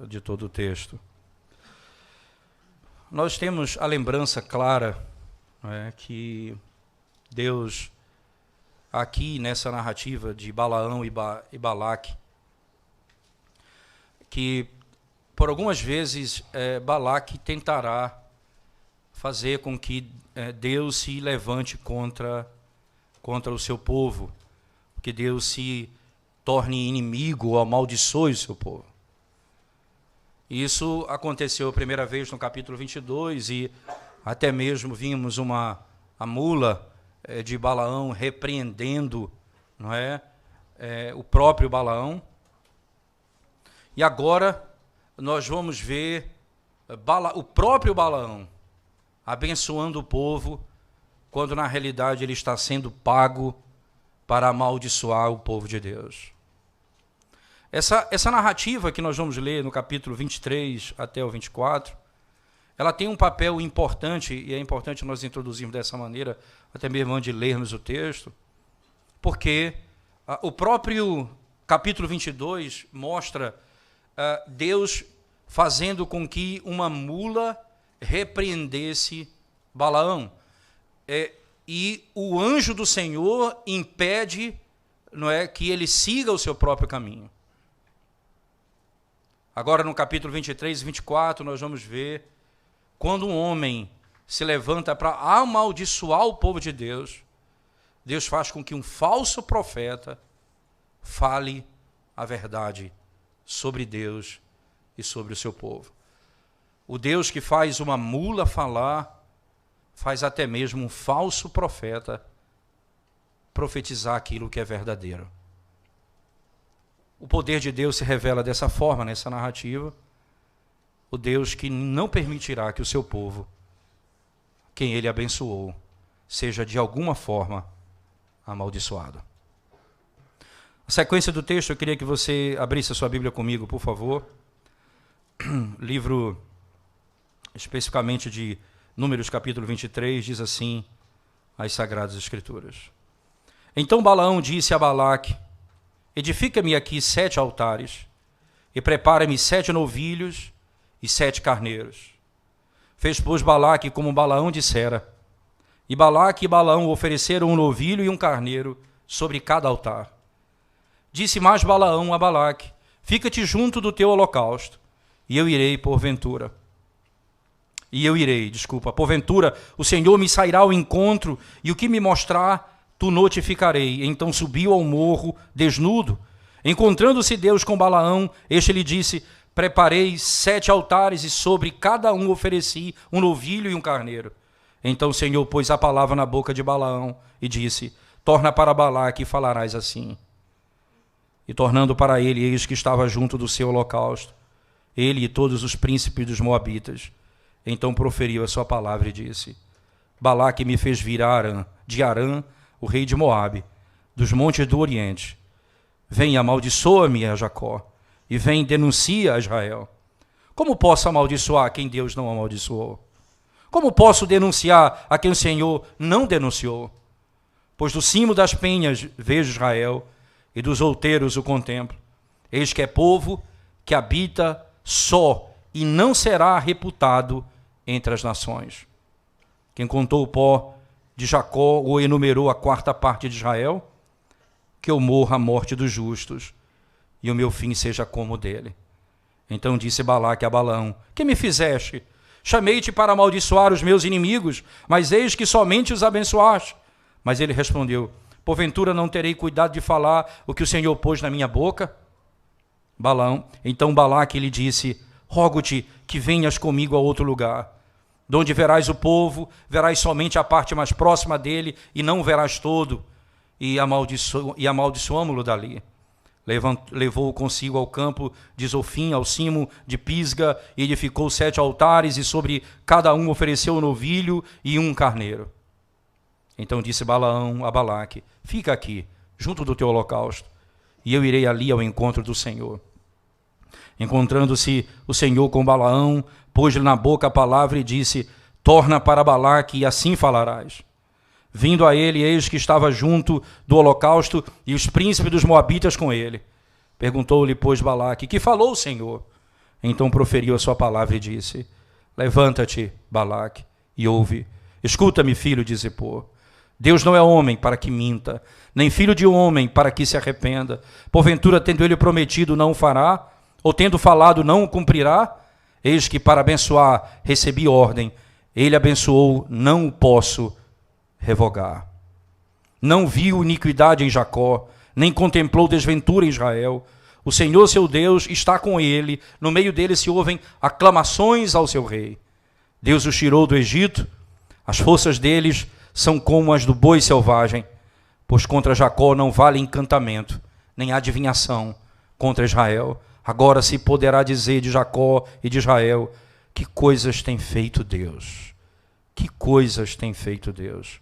de todo o texto. Nós temos a lembrança clara, que Deus, aqui nessa narrativa de Balaão e Balaque, que por algumas vezes Balaque tentará fazer com que Deus se levante contra o seu povo, que Deus se torne inimigo ou amaldiçoe o seu povo. Isso aconteceu a primeira vez no capítulo 22 e até mesmo vimos a mula de Balaão repreendendo, não é, o próprio Balaão. E agora nós vamos ver o próprio Balaão abençoando o povo, quando na realidade ele está sendo pago para amaldiçoar o povo de Deus. Essa narrativa que nós vamos ler no capítulo 23 até o 24, ela tem um papel importante, e é importante nós introduzirmos dessa maneira, até mesmo antes de lermos o texto, porque o próprio capítulo 22 mostra Deus fazendo com que uma mula repreendesse Balaão. E o anjo do Senhor impede, não é, que ele siga o seu próprio caminho. Agora no capítulo 23 e 24 nós vamos ver quando um homem se levanta para amaldiçoar o povo de Deus, Deus faz com que um falso profeta fale a verdade sobre Deus e sobre o seu povo. O Deus que faz uma mula falar, faz até mesmo um falso profeta profetizar aquilo que é verdadeiro. O poder de Deus se revela dessa forma, nessa narrativa. O Deus que não permitirá que o seu povo, quem ele abençoou, seja de alguma forma amaldiçoado. A sequência do texto, eu queria que você abrisse a sua Bíblia comigo, por favor. Livro, especificamente de Números, capítulo 23, diz assim as Sagradas Escrituras. Então Balaão disse a Balaque: edifica-me aqui 7 altares, e prepara-me 7 novilhos e 7 carneiros. Fez, pois, Balaque como Balaão dissera. E Balaque e Balaão ofereceram um novilho e um carneiro sobre cada altar. Disse mais Balaão a Balaque: fica-te junto do teu holocausto, e eu irei porventura. Porventura o Senhor me sairá ao encontro, e o que me mostrar, tu notificarei. Então subiu ao morro, desnudo. Encontrando-se Deus com Balaão, este lhe disse: preparei 7 altares, e sobre cada um ofereci um novilho e um carneiro. Então o Senhor pôs a palavra na boca de Balaão, e disse: torna para Balaque, e falarás assim. E tornando para ele, eis que estava junto do seu holocausto, ele e todos os príncipes dos moabitas. Então proferiu a sua palavra e disse: Balaque me fez vir de Arã, o rei de Moabe, dos montes do Oriente. Vem, amaldiçoa-me a Jacó, e vem, denuncia a Israel. Como posso amaldiçoar quem Deus não amaldiçoou? Como posso denunciar a quem o Senhor não denunciou? Pois do cimo das penhas vejo Israel, e dos outeiros o contemplo. Eis que é povo que habita só, e não será reputado entre as nações. Quem contou o pó de Jacó ou enumerou a 4ª parte de Israel? Que eu morra a morte dos justos, e o meu fim seja como o dele. Então disse Balaque a Balaão: que me fizeste? Chamei-te para amaldiçoar os meus inimigos, mas eis que somente os abençoaste. Mas ele respondeu: porventura não terei cuidado de falar o que o Senhor pôs na minha boca? Então Balaque lhe disse: rogo-te que venhas comigo a outro lugar, de onde verás o povo, verás somente a parte mais próxima dele, e não o verás todo, e amaldiçoamo-lo dali. Levou-o consigo ao campo de Zofim, ao cimo de Pisga, e edificou 7 altares, e sobre cada um ofereceu um novilho e um carneiro. Então disse Balaão a Balaque: fica aqui, junto do teu holocausto, e eu irei ali ao encontro do Senhor. Encontrando-se o Senhor com Balaão, pôs-lhe na boca a palavra e disse: torna para Balaque, e assim falarás. Vindo a ele, eis que estava junto do holocausto, e os príncipes dos moabitas com ele. Perguntou-lhe, pois, Balaque: que falou o Senhor? Então proferiu a sua palavra e disse: levanta-te, Balaque, e ouve. Escuta-me, filho de Zippor. Deus não é homem para que minta, nem filho de homem para que se arrependa. Porventura, tendo ele prometido, não o fará? Ou tendo falado, não o cumprirá? Eis que para abençoar recebi ordem. Ele abençoou, não o posso revogar. Não viu iniquidade em Jacó, nem contemplou desventura em Israel. O Senhor, seu Deus, está com ele. No meio dele se ouvem aclamações ao seu rei. Deus os tirou do Egito. As forças deles são como as do boi selvagem, pois contra Jacó não vale encantamento, nem adivinhação contra Israel. Agora se poderá dizer de Jacó e de Israel: que coisas tem feito Deus? Que coisas tem feito Deus?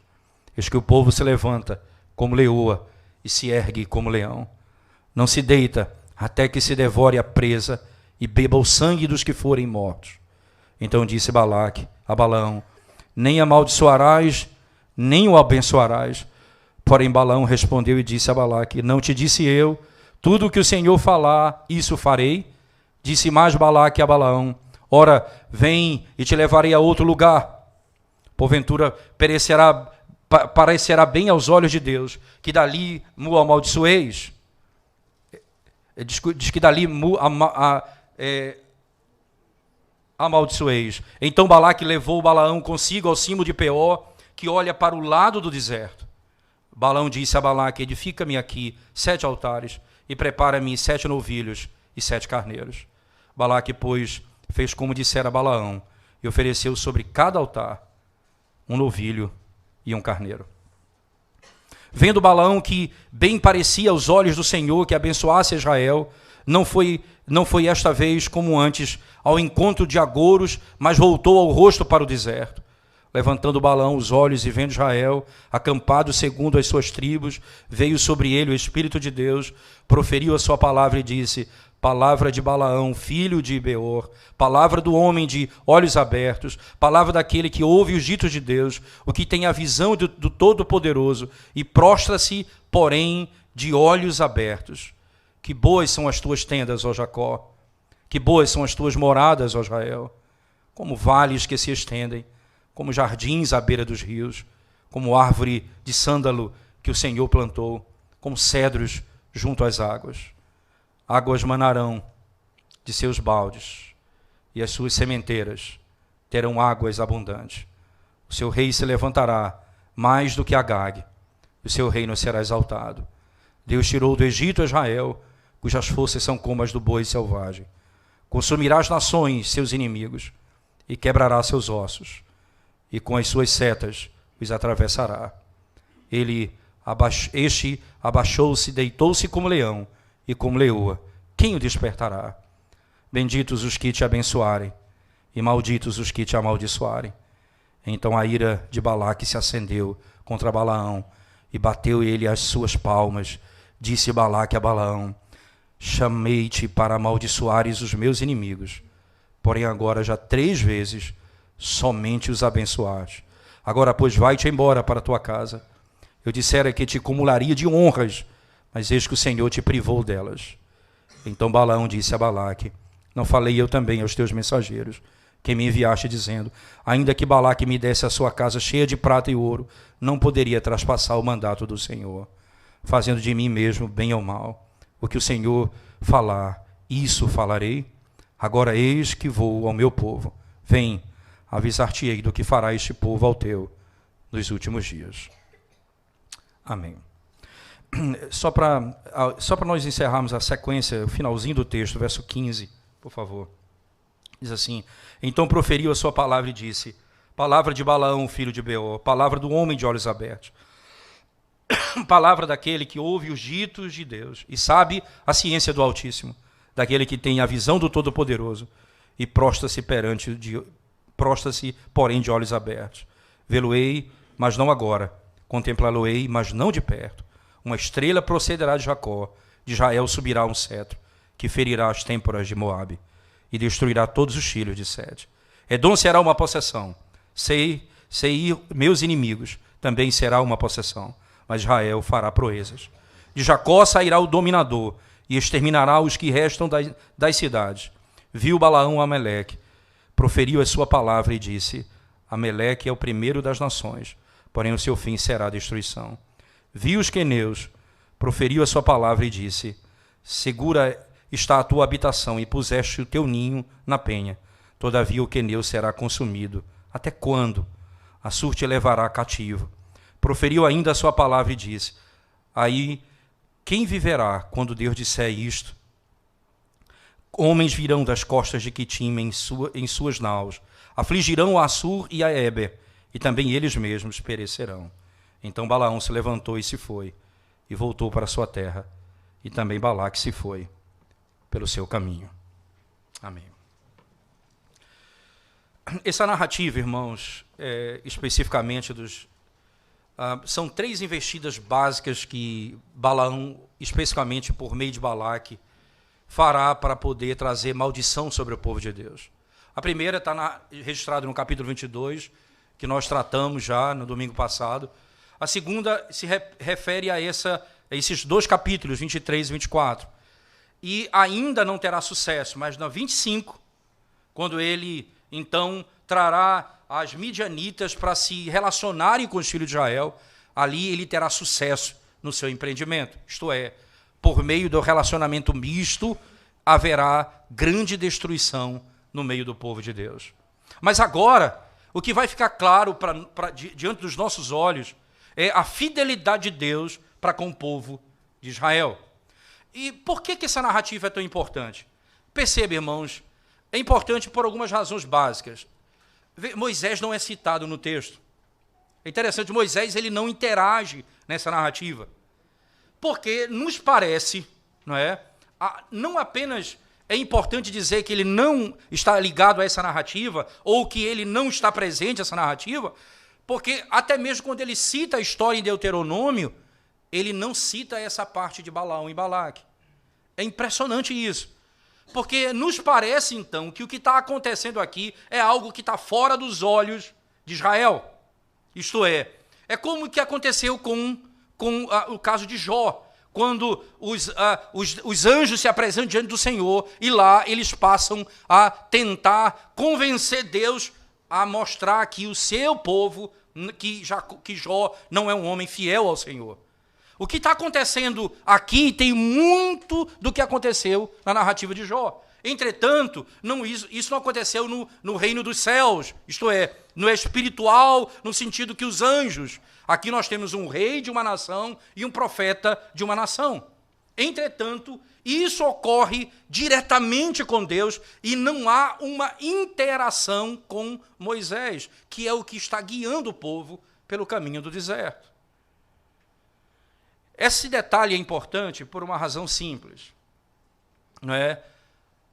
Eis que o povo se levanta como leoa e se ergue como leão. Não se deita até que se devore a presa e beba o sangue dos que forem mortos. Então disse Balaque a Balaão: nem amaldiçoarás, nem o abençoarás. Porém Balaão respondeu e disse a Balaque: não te disse eu, tudo o que o Senhor falar, isso farei? Disse mais Balaque a Balaão: ora, vem e te levarei a outro lugar. Porventura parecerá bem aos olhos de Deus que dali mu amaldiçoeis. Diz que dali amaldiçoeis. Então Balaque levou Balaão consigo ao cimo de Peor, que olha para o lado do deserto. Balaão disse a Balaque: edifica-me aqui 7 altares e prepara-me 7 novilhos e 7 carneiros. Balaque, pois, fez como dissera Balaão e ofereceu sobre cada altar um novilho e um carneiro. Vendo Balaão que bem parecia aos olhos do Senhor que abençoasse Israel, não foi esta vez como antes ao encontro de agouros, mas voltou ao rosto para o deserto. Levantando Balaão os olhos e vendo Israel, acampado segundo as suas tribos, veio sobre ele o Espírito de Deus, proferiu a sua palavra e disse: palavra de Balaão, filho de Beor, palavra do homem de olhos abertos, palavra daquele que ouve os ditos de Deus, o que tem a visão do Todo-Poderoso, e prostra-se, porém, de olhos abertos. Que boas são as tuas tendas, ó Jacó, que boas são as tuas moradas, ó Israel, como vales que se estendem, como jardins à beira dos rios, como árvore de sândalo que o Senhor plantou, como cedros junto às águas. Águas manarão de seus baldes, e as suas sementeiras terão águas abundantes. O seu rei se levantará mais do que Agag, o seu reino será exaltado. Deus tirou do Egito Israel, cujas forças são como as do boi selvagem. Consumirá as nações, seus inimigos, e quebrará seus ossos, e com as suas setas os atravessará. Este abaixou-se, deitou-se como leão, e como leoa, quem o despertará? Benditos os que te abençoarem, e malditos os que te amaldiçoarem. Então a ira de Balaque se acendeu contra Balaão, e bateu ele as suas palmas. Disse Balaque a Balaão: chamei-te para amaldiçoares os meus inimigos, porém agora já 3 vezes somente os abençoaste. Agora, pois, vai-te embora para a tua casa. Eu dissera que te acumularia de honras, mas eis que o Senhor te privou delas. Então Balaão disse a Balaque: não falei eu também aos teus mensageiros, que me enviaste, dizendo: ainda que Balaque me desse a sua casa cheia de prata e ouro, não poderia traspassar o mandato do Senhor, fazendo de mim mesmo bem ou mal. O que o Senhor falar, isso falarei. Agora eis que vou ao meu povo. Vem, avisar-te-ei do que fará este povo ao teu nos últimos dias. Amém. Só para nós encerrarmos a sequência, o finalzinho do texto, verso 15, por favor. Diz assim: então proferiu a sua palavra e disse: palavra de Balaão, filho de Beor, palavra do homem de olhos abertos, palavra daquele que ouve os ditos de Deus e sabe a ciência do Altíssimo, daquele que tem a visão do Todo-Poderoso e prostra-se, porém, de olhos abertos. Vê-lo-ei, mas não agora. Contemplá-lo-ei, mas não de perto. Uma estrela procederá de Jacó, de Israel subirá um cetro, que ferirá as têmporas de Moabe, e destruirá todos os filhos de Sete. Edom será uma possessão. Seir, meus inimigos, também será uma possessão, mas Israel fará proezas. De Jacó sairá o dominador, e exterminará os que restam das cidades. viu Balaão Amaleque, proferiu a sua palavra e disse: Amaleque é o primeiro das nações, porém o seu fim será a destruição. Viu os queneus, proferiu a sua palavra e disse: Segura está a tua habitação e puseste o teu ninho na penha. Todavia o queneu será consumido. Até quando? Assur te levará cativo. Proferiu ainda a sua palavra e disse: Aí quem viverá quando Deus disser isto? Homens virão das costas de Quitim em suas naus, afligirão a Assur e a Éber, e também eles mesmos perecerão. Então Balaão se levantou e se foi, e voltou para sua terra, e também Balaque se foi pelo seu caminho. Amém. Essa narrativa, irmãos, especificamente são 3 investidas básicas que Balaão, especificamente por meio de Balaque, fará para poder trazer maldição sobre o povo de Deus. A primeira está registrada no capítulo 22, que nós tratamos já no domingo passado. A segunda se refere a esses 2 capítulos, 23 e 24. E ainda não terá sucesso, mas na 25, quando ele, então, trará as midianitas para se relacionarem com os filhos de Israel, ali ele terá sucesso no seu empreendimento. Isto é, por meio do relacionamento misto, haverá grande destruição no meio do povo de Deus. Mas agora, o que vai ficar claro diante dos nossos olhos é a fidelidade de Deus para com o povo de Israel. E por que essa narrativa é tão importante? Perceba, irmãos, é importante por algumas razões básicas. Moisés não é citado no texto. É interessante, Moisés ele não interage nessa narrativa. Porque nos parece, não apenas é importante dizer que ele não está ligado a essa narrativa, ou que ele não está presente nessa narrativa, porque até mesmo quando ele cita a história em Deuteronômio, ele não cita essa parte de Balaão e Balaque. É impressionante isso. Porque nos parece, então, que o que está acontecendo aqui é algo que está fora dos olhos de Israel. Isto é como o que aconteceu com o caso de Jó, quando os anjos se apresentam diante do Senhor e lá eles passam a tentar convencer Deus a mostrar que o seu povo, que Jó não é um homem fiel ao Senhor. O que está acontecendo aqui tem muito do que aconteceu na narrativa de Jó. Entretanto, isso não aconteceu no reino dos céus, isto é, no espiritual, no sentido que os anjos. Aqui nós temos um rei de uma nação e um profeta de uma nação. Entretanto, isso ocorre diretamente com Deus e não há uma interação com Moisés, que é o que está guiando o povo pelo caminho do deserto. Esse detalhe é importante por uma razão simples.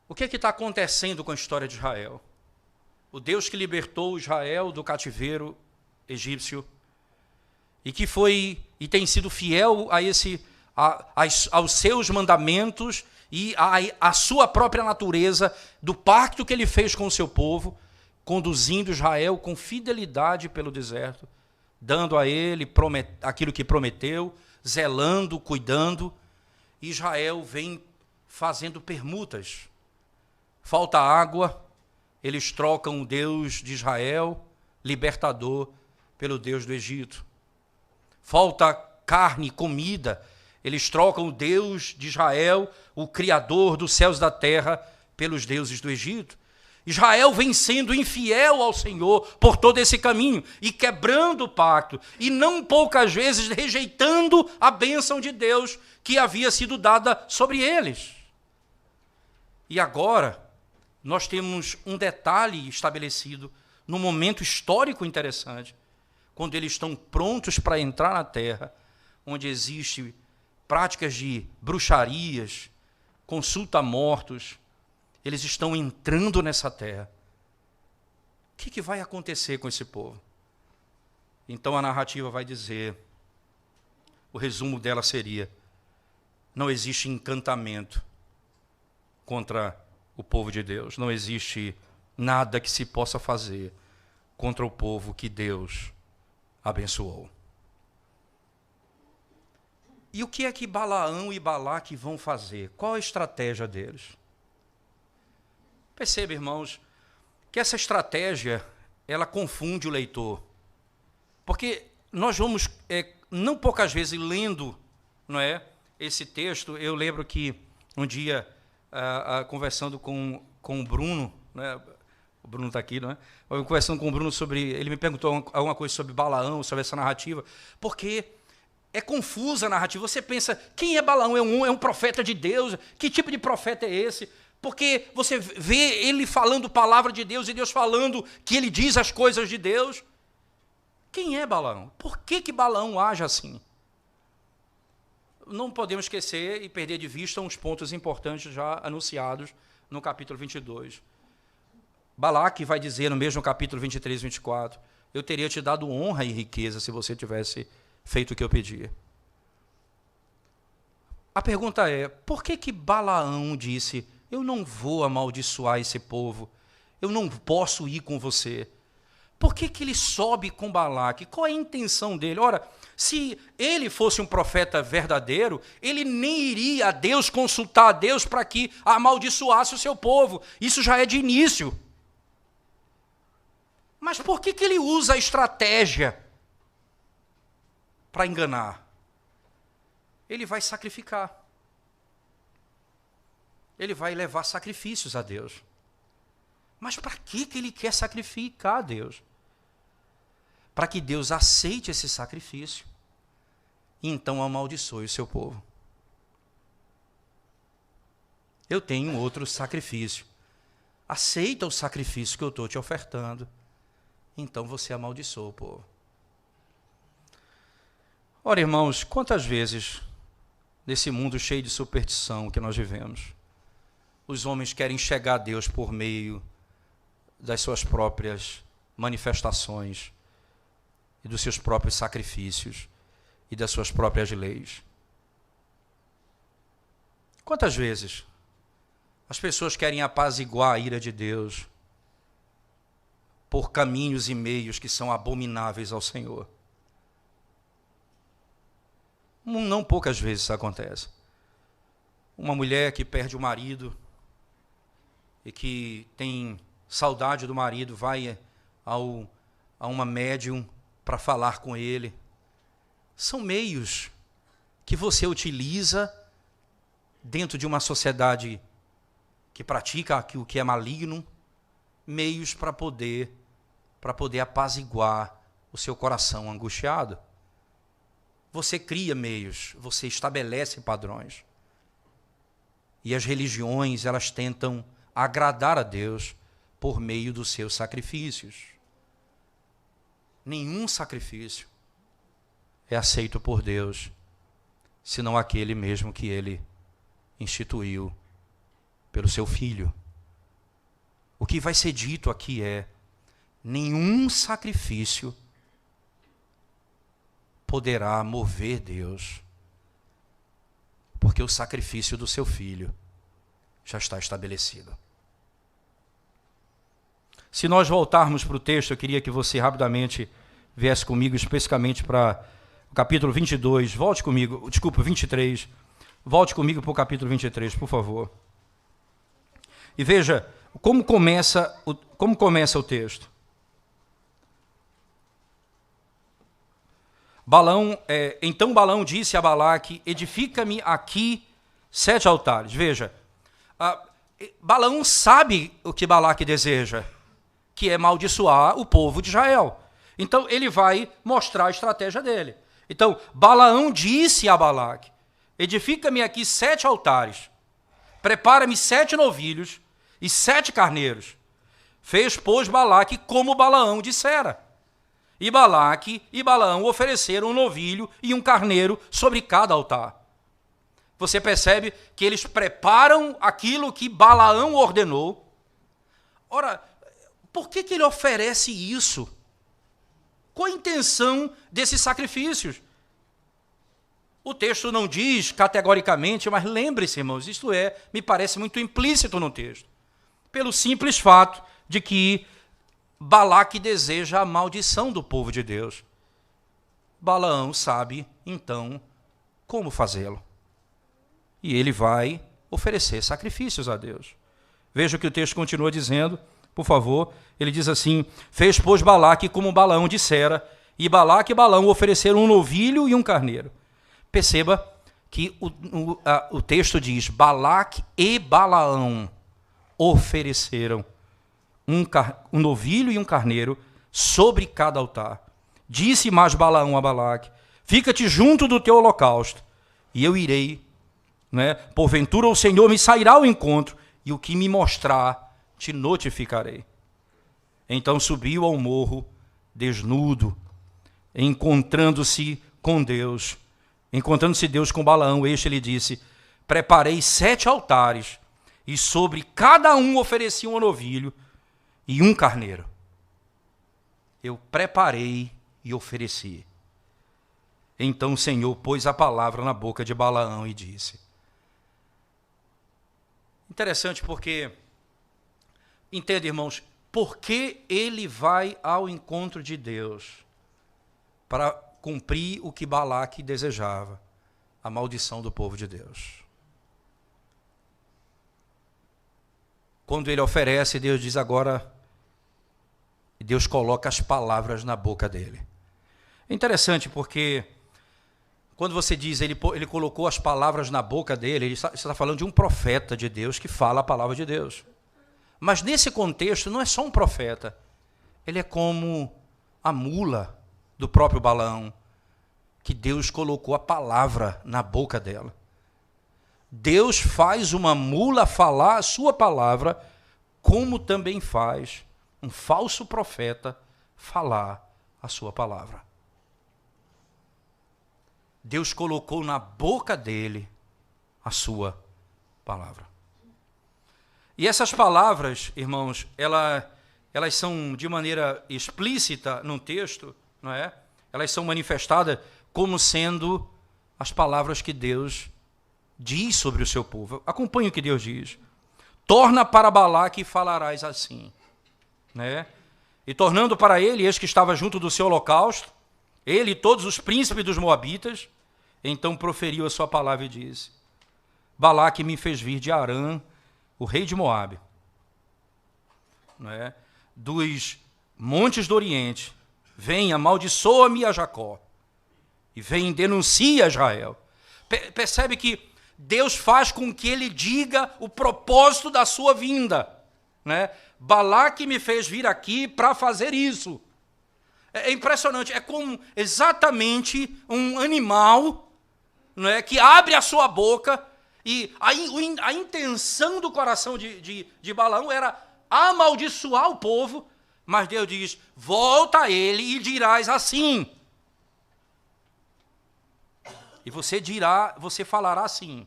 O que está acontecendo com a história de Israel? O Deus que libertou Israel do cativeiro egípcio e que foi e tem sido fiel aos seus mandamentos e à sua própria natureza, do pacto que ele fez com o seu povo, conduzindo Israel com fidelidade pelo deserto, dando a ele aquilo que prometeu, zelando, cuidando. Israel vem fazendo permutas. Falta água, eles trocam o Deus de Israel, libertador, pelo Deus do Egito. Falta carne, comida, eles trocam o Deus de Israel, o Criador dos céus e da terra, pelos deuses do Egito. Israel vem sendo infiel ao Senhor por todo esse caminho e quebrando o pacto, e não poucas vezes rejeitando a bênção de Deus que havia sido dada sobre eles. E agora, nós temos um detalhe estabelecido num momento histórico interessante, quando eles estão prontos para entrar na terra, onde existem práticas de bruxarias, consulta a mortos. Eles estão entrando nessa terra. O que vai acontecer com esse povo? Então a narrativa vai dizer, o resumo dela seria: não existe encantamento contra o povo de Deus, não existe nada que se possa fazer contra o povo que Deus abençoou. E o que é que Balaão e Balaque vão fazer? Qual a estratégia deles? Perceba, irmãos, que essa estratégia, ela confunde o leitor. Porque nós vamos, não poucas vezes, lendo, não é, esse texto. Eu lembro que um dia, conversando com o Bruno, né, o Bruno está aqui, não é? Eu conversando com o Bruno ele me perguntou alguma coisa sobre Balaão, sobre essa narrativa, porque é confusa a narrativa. Você pensa, quem é Balaão? É um profeta de Deus? Que tipo de profeta é esse? Porque você vê ele falando palavra de Deus e Deus falando que ele diz as coisas de Deus. Quem é Balaão? Por que Balaão age assim? Não podemos esquecer e perder de vista uns pontos importantes já anunciados no capítulo 22. Balaque vai dizer no mesmo capítulo 23 e 24, eu teria te dado honra e riqueza se você tivesse feito o que eu pedia. A pergunta é, por que Balaão disse, eu não vou amaldiçoar esse povo, eu não posso ir com você? Por que ele sobe com Balaque? Qual é a intenção dele? Ora, se ele fosse um profeta verdadeiro, ele nem iria a Deus consultar a Deus para que amaldiçoasse o seu povo. Isso já é de início. Mas por que ele usa a estratégia para enganar? Ele vai sacrificar. Ele vai levar sacrifícios a Deus. Mas para que ele quer sacrificar a Deus? Para que Deus aceite esse sacrifício e então amaldiçoe o seu povo. Eu tenho outro sacrifício. Aceita o sacrifício que eu estou te ofertando. Então você amaldiçoa o povo. Ora, irmãos, quantas vezes, nesse mundo cheio de superstição que nós vivemos, os homens querem chegar a Deus por meio das suas próprias manifestações e dos seus próprios sacrifícios e das suas próprias leis. Quantas vezes as pessoas querem apaziguar a ira de Deus por caminhos e meios que são abomináveis ao Senhor? Não poucas vezes isso acontece. Uma mulher que perde o marido e que tem saudade do marido, vai a uma médium para falar com ele. São meios que você utiliza dentro de uma sociedade que pratica o que é maligno, meios para poder apaziguar o seu coração angustiado. Você cria meios, você estabelece padrões. E as religiões, elas tentam agradar a Deus por meio dos seus sacrifícios. Nenhum sacrifício é aceito por Deus, senão aquele mesmo que ele instituiu pelo seu Filho. O que vai ser dito aqui é, nenhum sacrifício poderá mover Deus, porque o sacrifício do seu Filho já está estabelecido. Se nós voltarmos para o texto, eu queria que você rapidamente viesse comigo, especificamente para o capítulo 22, 23, volte comigo para o capítulo 23, por favor. E veja como começa o texto. Então Balaão disse a Balaque, edifica-me aqui 7 altares. Veja, Balaão sabe o que Balaque deseja, que é amaldiçoar o povo de Israel. Então ele vai mostrar a estratégia dele. Então Balaão disse a Balaque, edifica-me aqui 7 altares, prepara-me 7 novilhos e 7 carneiros. Fez, pois, Balaque como Balaão dissera. E Balaque e Balaão ofereceram um novilho e um carneiro sobre cada altar. Você percebe que eles preparam aquilo que Balaão ordenou. Ora, por que ele oferece isso? Qual a intenção desses sacrifícios? O texto não diz categoricamente, mas lembre-se, irmãos, isto me parece muito implícito no texto. Pelo simples fato de que Balaque deseja a maldição do povo de Deus. Balaão sabe, então, como fazê-lo. E ele vai oferecer sacrifícios a Deus. Veja o que o texto continua dizendo, por favor. Ele diz assim: fez, pois, Balaque como Balaão dissera, e Balaque e Balaão ofereceram um novilho e um carneiro. Perceba que o texto diz: Balaque e Balaão ofereceram um novilho e um carneiro sobre cada altar. Disse mais Balaão a Balaque: fica-te junto do teu holocausto, e eu irei, né? Porventura o Senhor me sairá ao encontro, e o que me mostrar te notificarei. Então subiu ao morro desnudo, encontrando-se Deus com Balaão. Este lhe disse: preparei 7 altares, e sobre cada um ofereci um novilho e um carneiro. Eu preparei e ofereci. Então o Senhor pôs a palavra na boca de Balaão e disse. Interessante porque, entende, irmãos, por que ele vai ao encontro de Deus? Para cumprir o que Balaque desejava, a maldição do povo de Deus. Quando ele oferece, Deus diz agora, Deus coloca as palavras na boca dele. É interessante porque, quando você diz ele colocou as palavras na boca dele, ele está falando de um profeta de Deus que fala a palavra de Deus. Mas nesse contexto não é só um profeta, ele é como a mula do próprio Balaão, que Deus colocou a palavra na boca dela. Deus faz uma mula falar a sua palavra, como também faz um falso profeta falar a sua palavra. Deus colocou na boca dele a sua palavra. E essas palavras, irmãos, elas são de maneira explícita no texto, não é? Elas são manifestadas como sendo as palavras que Deus diz sobre o seu povo. Acompanhe o que Deus diz. Torna para Balaque e falarás assim, né? E tornando para ele, eis que estava junto do seu holocausto, ele e todos os príncipes dos moabitas, então proferiu a sua palavra e disse: Balaque me fez vir de Arã, o rei de Moabe, não é? Dos montes do Oriente, vem, amaldiçoa-me a Jacó, e vem, denuncia a Israel. Percebe que Deus faz com que ele diga o propósito da sua vinda, né? Balaque me fez vir aqui para fazer isso. É impressionante, é como exatamente um animal, não é, que abre a sua boca, e a intenção do coração de Balaão era amaldiçoar o povo, mas Deus diz: volta a ele e dirás assim. E você falará assim: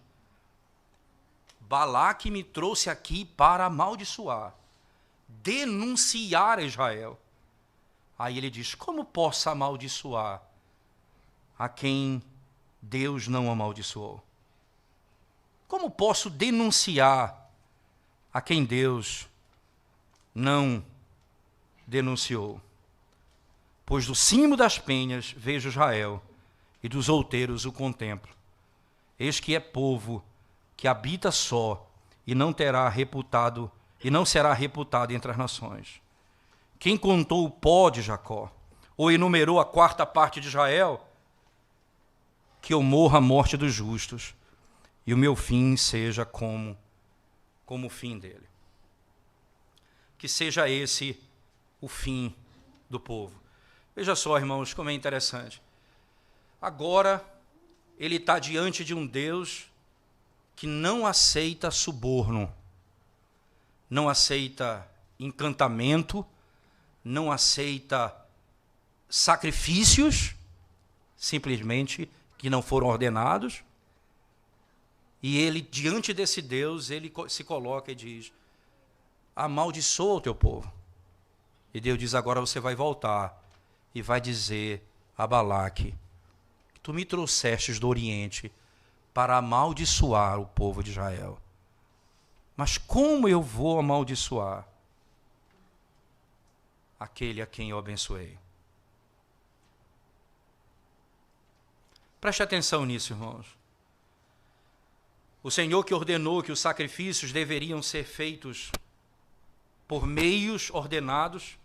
Balaque me trouxe aqui para amaldiçoar, denunciar a Israel. Aí ele diz: como posso amaldiçoar a quem Deus não amaldiçoou? Como posso denunciar a quem Deus não denunciou? Pois do cimo das penhas vejo Israel, e dos outeiros o contemplo. Eis que é povo que habita só, e não será reputado entre as nações. Quem contou o pó de Jacó, ou enumerou a 4ª parte de Israel, que eu morra a morte dos justos, e o meu fim seja como o fim dele. Que seja esse o fim do povo. Veja só, irmãos, como é interessante. Agora, ele está diante de um Deus que não aceita suborno, não aceita encantamento, não aceita sacrifícios, simplesmente, que não foram ordenados. E ele, diante desse Deus, ele se coloca e diz: amaldiçoa o teu povo. E Deus diz: agora você vai voltar e vai dizer a Balaque: tu me trouxestes do Oriente para amaldiçoar o povo de Israel. Mas como eu vou amaldiçoar aquele a quem eu abençoei? Preste atenção nisso, irmãos. O Senhor que ordenou que os sacrifícios deveriam ser feitos por meios ordenados,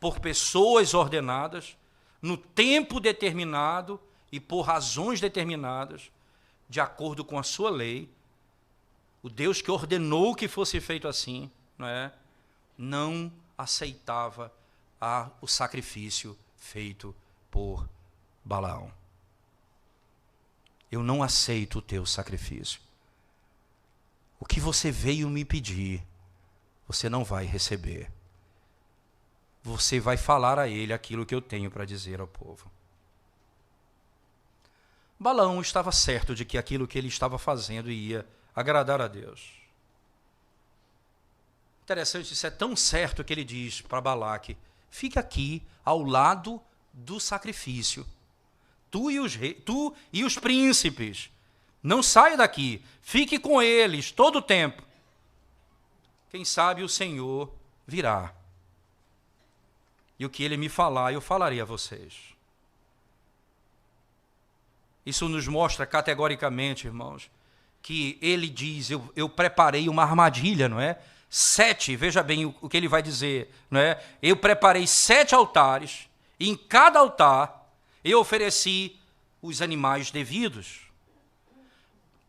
por pessoas ordenadas, no tempo determinado e por razões determinadas, de acordo com a sua lei. O Deus que ordenou que fosse feito assim, não aceitava o sacrifício feito por Balaão. Eu não aceito o teu sacrifício. O que você veio me pedir, você não vai receber. Você vai falar a ele aquilo que eu tenho para dizer ao povo. Balaão estava certo de que aquilo que ele estava fazendo ia agradar a Deus. Interessante, isso é tão certo que ele diz para Balaque: fique aqui ao lado do sacrifício. Tu e os príncipes, não saia daqui, fique com eles todo o tempo. Quem sabe o Senhor virá. E o que ele me falar, eu falarei a vocês. Isso nos mostra categoricamente, irmãos, que ele diz, eu preparei uma armadilha, não é? 7, veja bem o que ele vai dizer, não é? Eu preparei 7 altares, e em cada altar eu ofereci os animais devidos.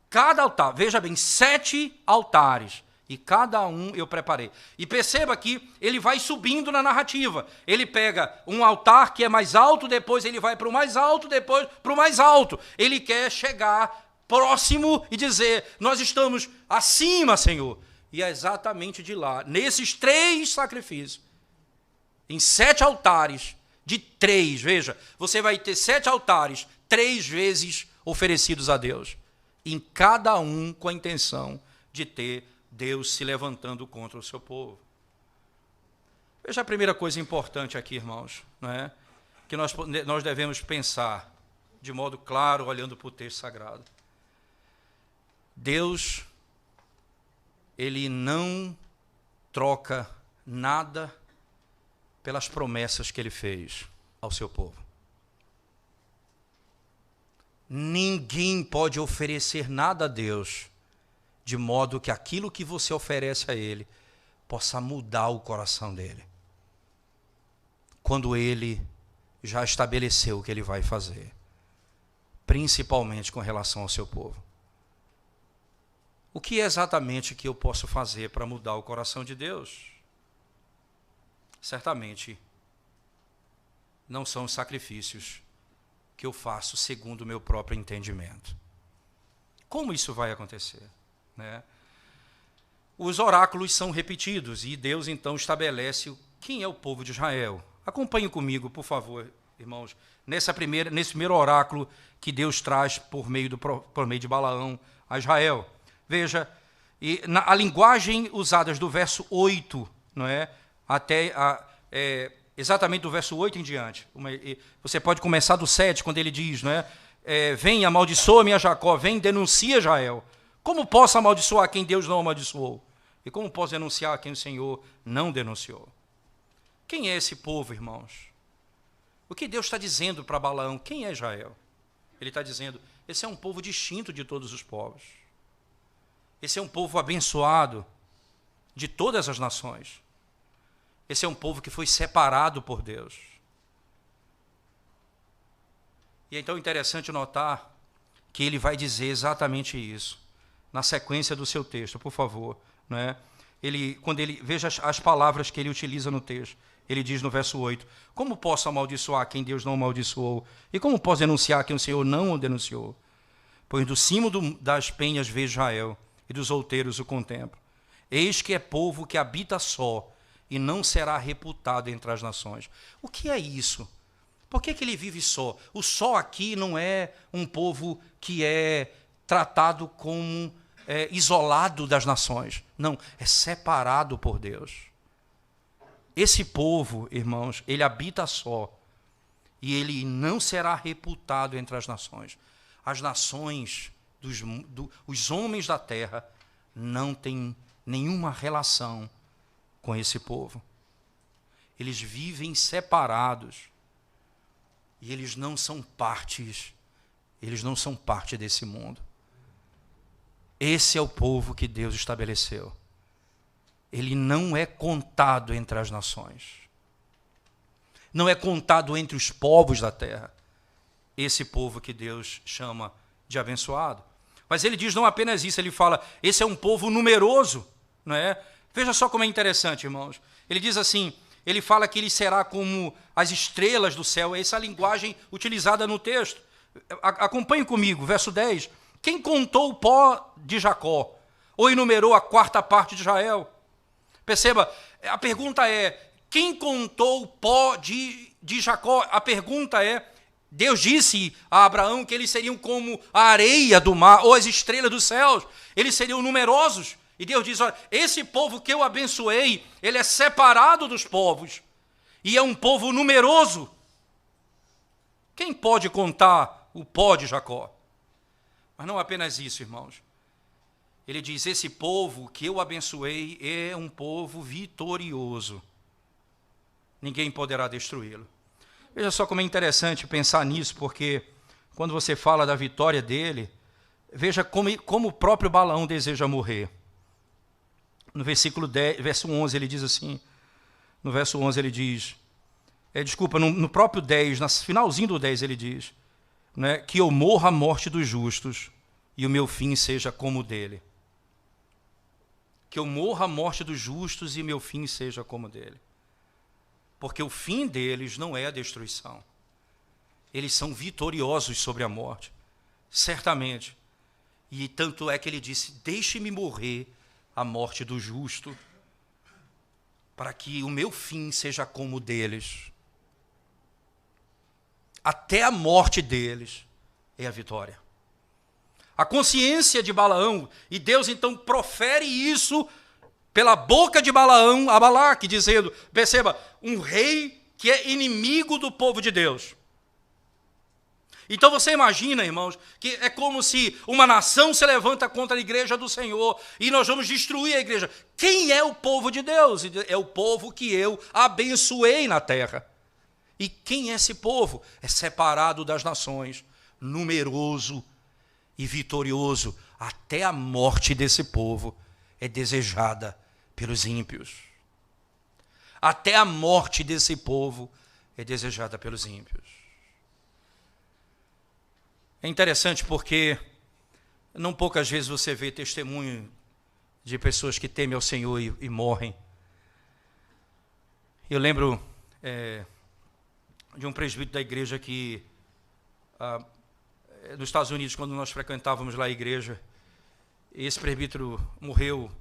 Cada altar, veja bem, 7 altares, e cada um eu preparei. E perceba que ele vai subindo na narrativa. Ele pega um altar que é mais alto, depois ele vai para o mais alto, depois para o mais alto. Ele quer chegar próximo e dizer: nós estamos acima, Senhor. E é exatamente de lá, nesses 3 sacrifícios, em 7 altares, de 3, veja, você vai ter 7 altares, 3 vezes oferecidos a Deus, em cada um com a intenção de ter Deus se levantando contra o seu povo. Veja a primeira coisa importante aqui, irmãos, que nós devemos pensar de modo claro, olhando para o texto sagrado. Deus, ele não troca nada pelas promessas que ele fez ao seu povo. Ninguém pode oferecer nada a Deus de modo que aquilo que você oferece a ele possa mudar o coração dele, quando ele já estabeleceu o que ele vai fazer, principalmente com relação ao seu povo. O que é exatamente que eu posso fazer para mudar o coração de Deus? Certamente não são os sacrifícios que eu faço segundo o meu próprio entendimento. Como isso vai acontecer? Os oráculos são repetidos e Deus então estabelece quem é o povo de Israel. Acompanhe comigo, por favor, irmãos, nesse primeiro oráculo que Deus traz por meio de Balaão a Israel. Veja, a linguagem usada do verso 8, até exatamente do verso 8 em diante. Você pode começar do 7, quando ele diz, vem, amaldiçoa-me a Jacó, vem, denuncia Israel. Como posso amaldiçoar quem Deus não amaldiçoou? E como posso denunciar quem o Senhor não denunciou? Quem é esse povo, irmãos? O que Deus está dizendo para Balaão? Quem é Israel? Ele está dizendo: esse é um povo distinto de todos os povos. Esse é um povo abençoado de todas as nações. Esse é um povo que foi separado por Deus. E é então interessante notar que ele vai dizer exatamente isso na sequência do seu texto, por favor. Veja as palavras que ele utiliza no texto. Ele diz no verso 8: como posso amaldiçoar quem Deus não amaldiçoou? E como posso denunciar quem o Senhor não o denunciou? Pois do cimo das penhas vejo Israel, e dos outeiros o contemplo. Eis que é povo que habita só, e não será reputado entre as nações. O que é isso? Por que ele vive só? O só aqui não é um povo que é tratado como isolado das nações. Não, é separado por Deus. Esse povo, irmãos, ele habita só, e ele não será reputado entre as nações. As nações, os homens da terra, não têm nenhuma relação com esse povo. Eles vivem separados, e eles não são parte desse mundo. Esse é o povo que Deus estabeleceu. Ele não é contado entre as nações. Não é contado entre os povos da terra. Esse povo que Deus chama de abençoado. Mas ele diz não apenas isso, ele fala, esse é um povo numeroso, não é? Veja só como é interessante, irmãos. Ele diz assim, ele fala que ele será como as estrelas do céu. Essa é a linguagem utilizada no texto. Acompanhe comigo, verso 10. Quem contou o pó de Jacó? Ou enumerou a quarta parte de Israel? Perceba, a pergunta é, quem contou o pó de Jacó? A pergunta é, Deus disse a Abraão que eles seriam como a areia do mar, ou as estrelas dos céus. Eles seriam numerosos. E Deus diz, olha, esse povo que eu abençoei, ele é separado dos povos. E é um povo numeroso. Quem pode contar o pó de Jacó? Mas não apenas isso, irmãos. Ele diz, esse povo que eu abençoei é um povo vitorioso. Ninguém poderá destruí-lo. Veja só como é interessante pensar nisso, porque quando você fala da vitória dele, veja como o próprio Balaão deseja morrer. No versículo 10, verso 11, ele diz assim, no verso 11 ele diz, no próprio 10, no finalzinho do 10 ele diz, né, que eu morra a morte dos justos e o meu fim seja como o dele. Que eu morra a morte dos justos e meu fim seja como o dele. Porque o fim deles não é a destruição. Eles são vitoriosos sobre a morte, certamente. E tanto é que ele disse, deixe-me morrer a morte do justo, para que o meu fim seja como o deles. Até a morte deles é a vitória. A consciência de Balaão, e Deus então profere isso pela boca de Balaão a Balaque, dizendo, perceba, um rei que é inimigo do povo de Deus. Então você imagina, irmãos, que é como se uma nação se levanta contra a igreja do Senhor e nós vamos destruir a igreja. Quem é o povo de Deus? É o povo que eu abençoei na terra. E quem é esse povo? É separado das nações, numeroso e vitorioso. Até a morte desse povo é desejada pelos ímpios. Até a morte desse povo é desejada pelos ímpios. É interessante porque não poucas vezes você vê testemunho de pessoas que temem ao Senhor e morrem. Eu lembro de um presbítero da igreja que, nos Estados Unidos, quando nós frequentávamos lá a igreja, esse presbítero morreu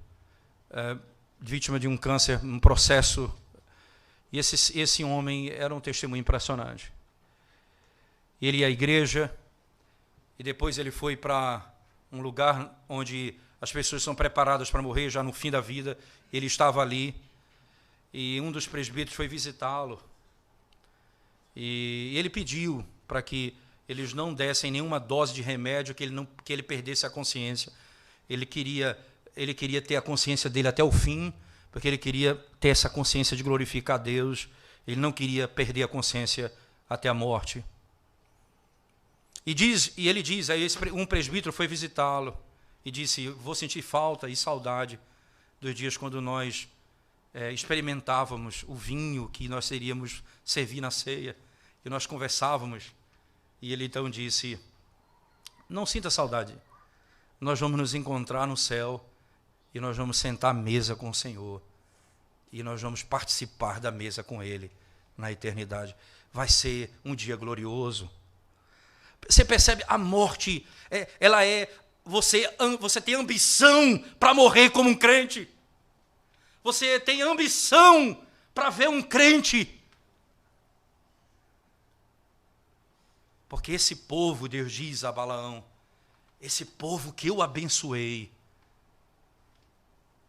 vítima de um câncer, um processo, e esse homem era um testemunho impressionante. Ele ia à igreja, e depois ele foi para um lugar onde as pessoas são preparadas para morrer, já no fim da vida. Ele estava ali, e um dos presbíteros foi visitá-lo. E ele pediu para que eles não dessem nenhuma dose de remédio, que ele perdesse a consciência. Ele queria ter a consciência dele até o fim, porque ele queria ter essa consciência de glorificar a Deus. Ele não queria perder a consciência até a morte. E ele diz, aí um presbítero foi visitá-lo e disse, vou sentir falta e saudade dos dias quando nós experimentávamos o vinho que nós iríamos servir na ceia, e nós conversávamos. E ele então disse, não sinta saudade, nós vamos nos encontrar no céu e nós vamos sentar à mesa com o Senhor e nós vamos participar da mesa com Ele na eternidade. Vai ser um dia glorioso. Você percebe, a morte, você tem ambição para morrer como um crente. Você tem ambição para ver um crente. Porque esse povo, Deus diz a Balaão, esse povo que eu abençoei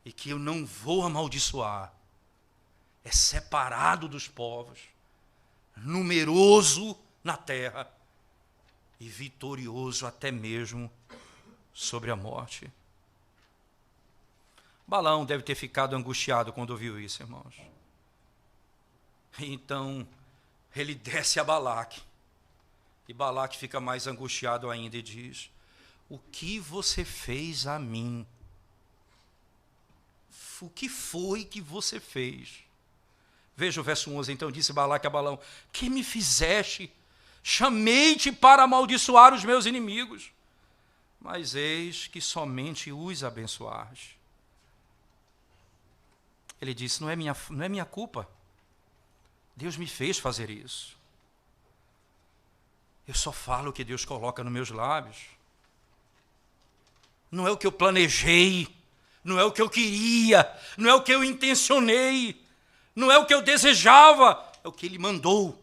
e que eu não vou amaldiçoar, é separado dos povos, numeroso na terra e vitorioso até mesmo sobre a morte. Balaão deve ter ficado angustiado quando ouviu isso, irmãos. Então, ele desce a Balaque. E Balaque fica mais angustiado ainda e diz, o que você fez a mim? O que foi que você fez? Veja o verso 11, então disse Balaque a Balaão, que me fizeste? Chamei-te para amaldiçoar os meus inimigos, mas eis que somente os abençoaste. Ele disse, não é minha culpa. Deus me fez fazer isso. Eu só falo o que Deus coloca nos meus lábios. Não é o que eu planejei, não é o que eu queria, não é o que eu intencionei, não é o que eu desejava, é o que Ele mandou.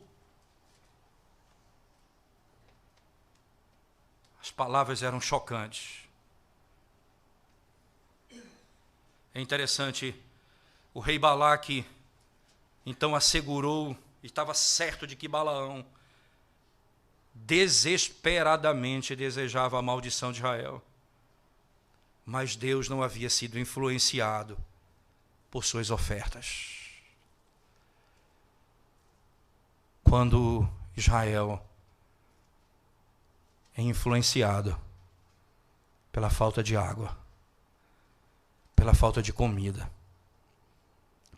As palavras eram chocantes. É interessante, o rei Balaque então assegurou, estava certo de que Balaão desesperadamente desejava a maldição de Israel. Mas Deus não havia sido influenciado por suas ofertas. Quando Israel é influenciado pela falta de água, pela falta de comida,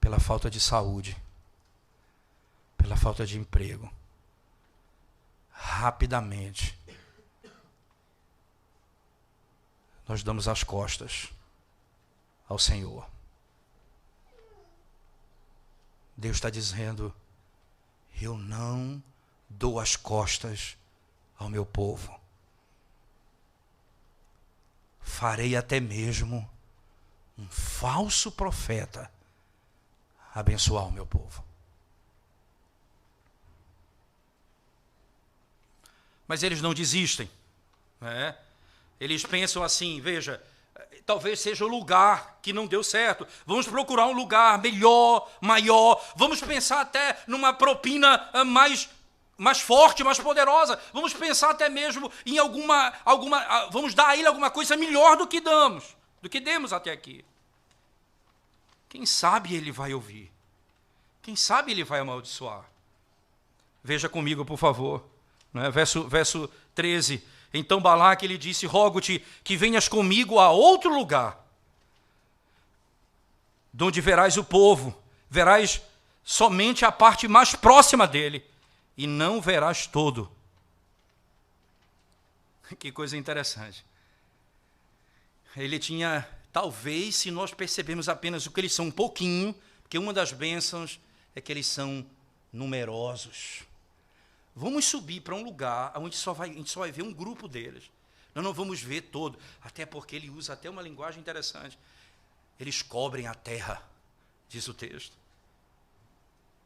pela falta de saúde, pela falta de emprego, rapidamente nós damos as costas ao Senhor. Deus está dizendo, eu não dou as costas ao meu povo. Farei até mesmo um falso profeta abençoar o meu povo. Mas eles não desistem, né? Eles pensam assim, veja, talvez seja o lugar que não deu certo. Vamos procurar um lugar melhor, maior. Vamos pensar até numa propina mais forte, mais poderosa. Vamos pensar até mesmo em vamos dar a ele alguma coisa melhor do que demos até aqui. Quem sabe ele vai ouvir? Quem sabe ele vai amaldiçoar? Veja comigo, por favor. Né? Verso 13. Então Balaque lhe disse, rogo-te que venhas comigo a outro lugar, de onde verás o povo, verás somente a parte mais próxima dele, e não verás todo. Que coisa interessante. Ele tinha, talvez, se nós percebemos apenas o que eles são um pouquinho, porque uma das bênçãos é que eles são numerosos. Vamos subir para um lugar onde a gente só vai ver um grupo deles. Nós não vamos ver todo, até porque ele usa até uma linguagem interessante. Eles cobrem a terra, diz o texto.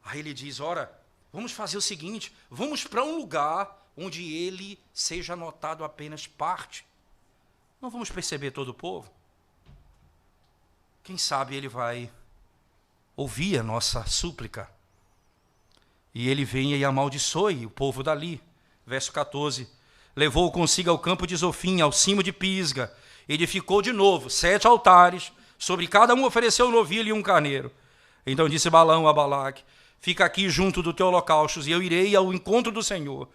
Aí ele diz, ora, vamos fazer o seguinte, vamos para um lugar onde ele seja notado apenas parte. Não vamos perceber todo o povo. Quem sabe ele vai ouvir a nossa súplica. E ele vem e amaldiçoe o povo dali. Verso 14. Levou consigo ao campo de Zofim, ao cimo de Pisga. Edificou de novo 7 altares. Sobre cada um ofereceu um novilho e um carneiro. Então disse Balaão a Balaque, fica aqui junto do teu holocaustos, e eu irei ao encontro do Senhor.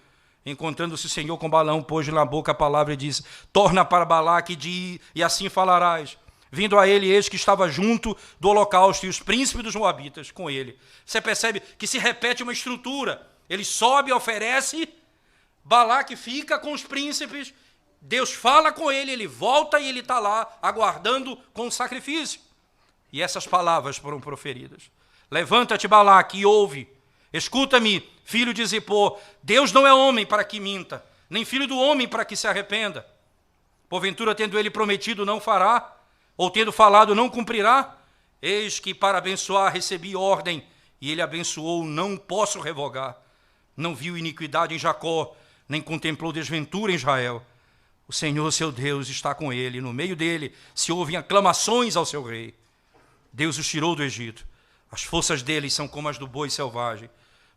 Encontrando-se o Senhor com Balaão, pôs-lhe na boca a palavra e disse, torna para Balaque e assim falarás. Vindo a ele, eis que estava junto do holocausto, e os príncipes dos moabitas com ele. Você percebe que se repete uma estrutura. Ele sobe, oferece, Balaque fica com os príncipes, Deus fala com ele, ele volta e ele está lá, aguardando com o sacrifício. E essas palavras foram proferidas. Levanta-te, Balaque, e ouve. Escuta-me, filho de Zippor, Deus não é homem para que minta, nem filho do homem para que se arrependa. Porventura, tendo ele prometido, não fará, ou tendo falado, não cumprirá? Eis que para abençoar recebi ordem, e ele abençoou, não posso revogar. Não viu iniquidade em Jacó, nem contemplou desventura em Israel. O Senhor, seu Deus, está com ele, no meio dele se ouvem aclamações ao seu rei. Deus os tirou do Egito. As forças deles são como as do boi selvagem,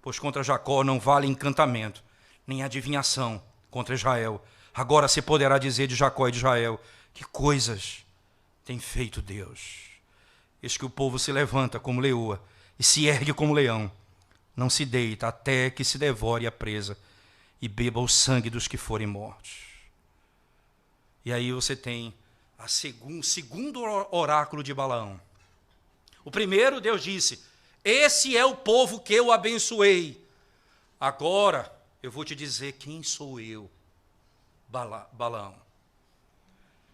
pois contra Jacó não vale encantamento, nem adivinhação contra Israel. Agora se poderá dizer de Jacó e de Israel, que coisas tem feito Deus. Eis que o povo se levanta como leoa e se ergue como leão. Não se deita até que se devore a presa e beba o sangue dos que forem mortos. E aí você tem o segundo oráculo de Balaão. O primeiro, Deus disse: esse é o povo que eu abençoei. Agora eu vou te dizer quem sou eu, Balaão.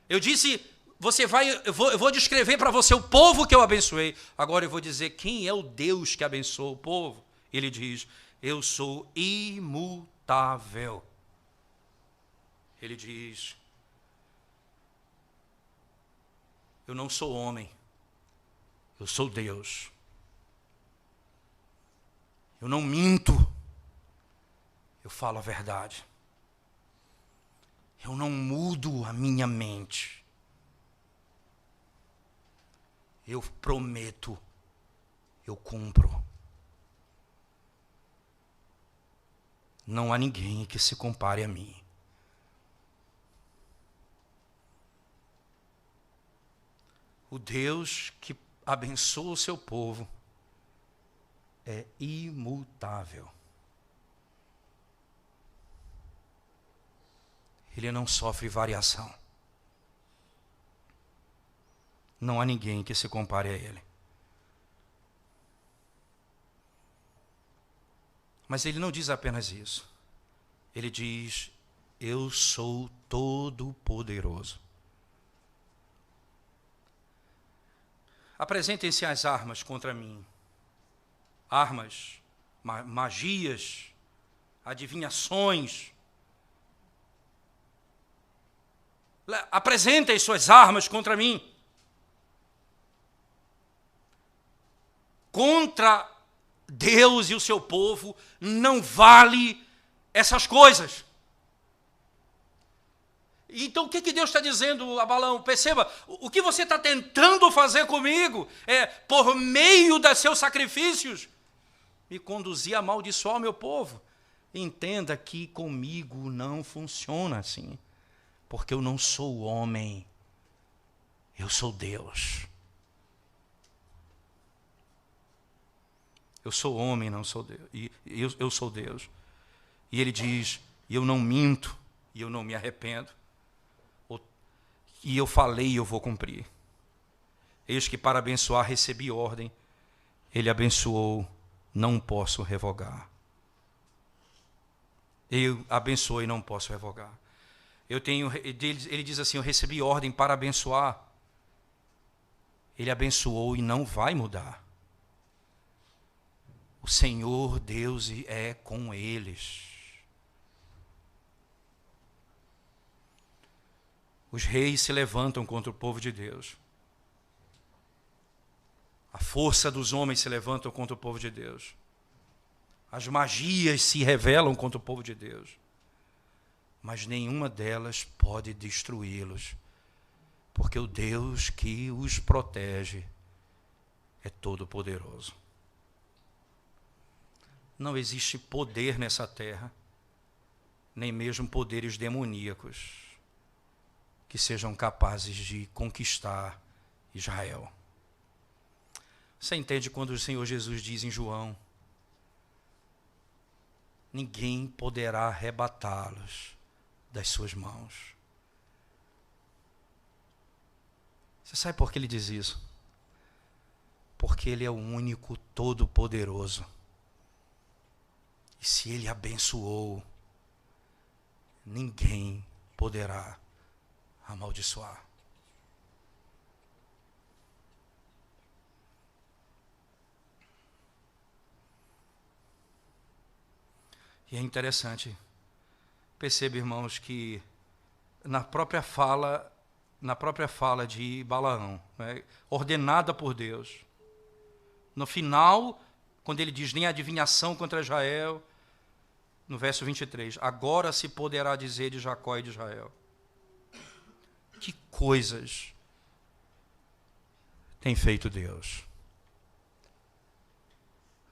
Eu disse, eu vou descrever para você o povo que eu abençoei. Agora eu vou dizer quem é o Deus que abençoa o povo. Ele diz: eu sou imutável. Ele diz: eu não sou homem, eu sou Deus. Eu não minto, eu falo a verdade. Eu não mudo a minha mente. Eu prometo, eu cumpro. Não há ninguém que se compare a mim. O Deus que abençoa o seu povo é imutável. Ele não sofre variação. Não há ninguém que se compare a ele. Mas ele não diz apenas isso. Ele diz: eu sou todo-poderoso. Apresentem-se as armas contra mim. Armas, magias, adivinhações. Apresentem suas armas contra mim. Contra Deus e o seu povo não vale essas coisas. Então o que Deus está dizendo a Balaão? Perceba, o que você está tentando fazer comigo é, por meio dos seus sacrifícios, me conduzir a amaldiçoar o meu povo. Entenda que comigo não funciona assim, porque eu não sou homem, eu sou Deus. Eu sou homem, não sou Deus. E eu sou Deus. E ele diz: eu não minto e eu não me arrependo. E eu falei e eu vou cumprir. Eis que para abençoar recebi ordem. Ele abençoou, não posso revogar. Eu abençoei, não posso revogar. Ele diz assim: eu recebi ordem para abençoar. Ele abençoou e não vai mudar. O Senhor Deus é com eles. Os reis se levantam contra o povo de Deus. A força dos homens se levantam contra o povo de Deus. As magias se revelam contra o povo de Deus. Mas nenhuma delas pode destruí-los, porque o Deus que os protege é todo-poderoso. Não existe poder nessa terra, nem mesmo poderes demoníacos, que sejam capazes de conquistar Israel. Você entende quando o Senhor Jesus diz em João: ninguém poderá arrebatá-los das suas mãos. Você sabe por que ele diz isso? Porque ele é o único todo-poderoso. E se ele abençoou, ninguém poderá amaldiçoar. E é interessante, perceba, irmãos, que na própria fala de Balaão, né, ordenada por Deus, no final, quando ele diz nem adivinhação contra Israel, no verso 23, agora se poderá dizer de Jacó e de Israel. Que coisas tem feito Deus?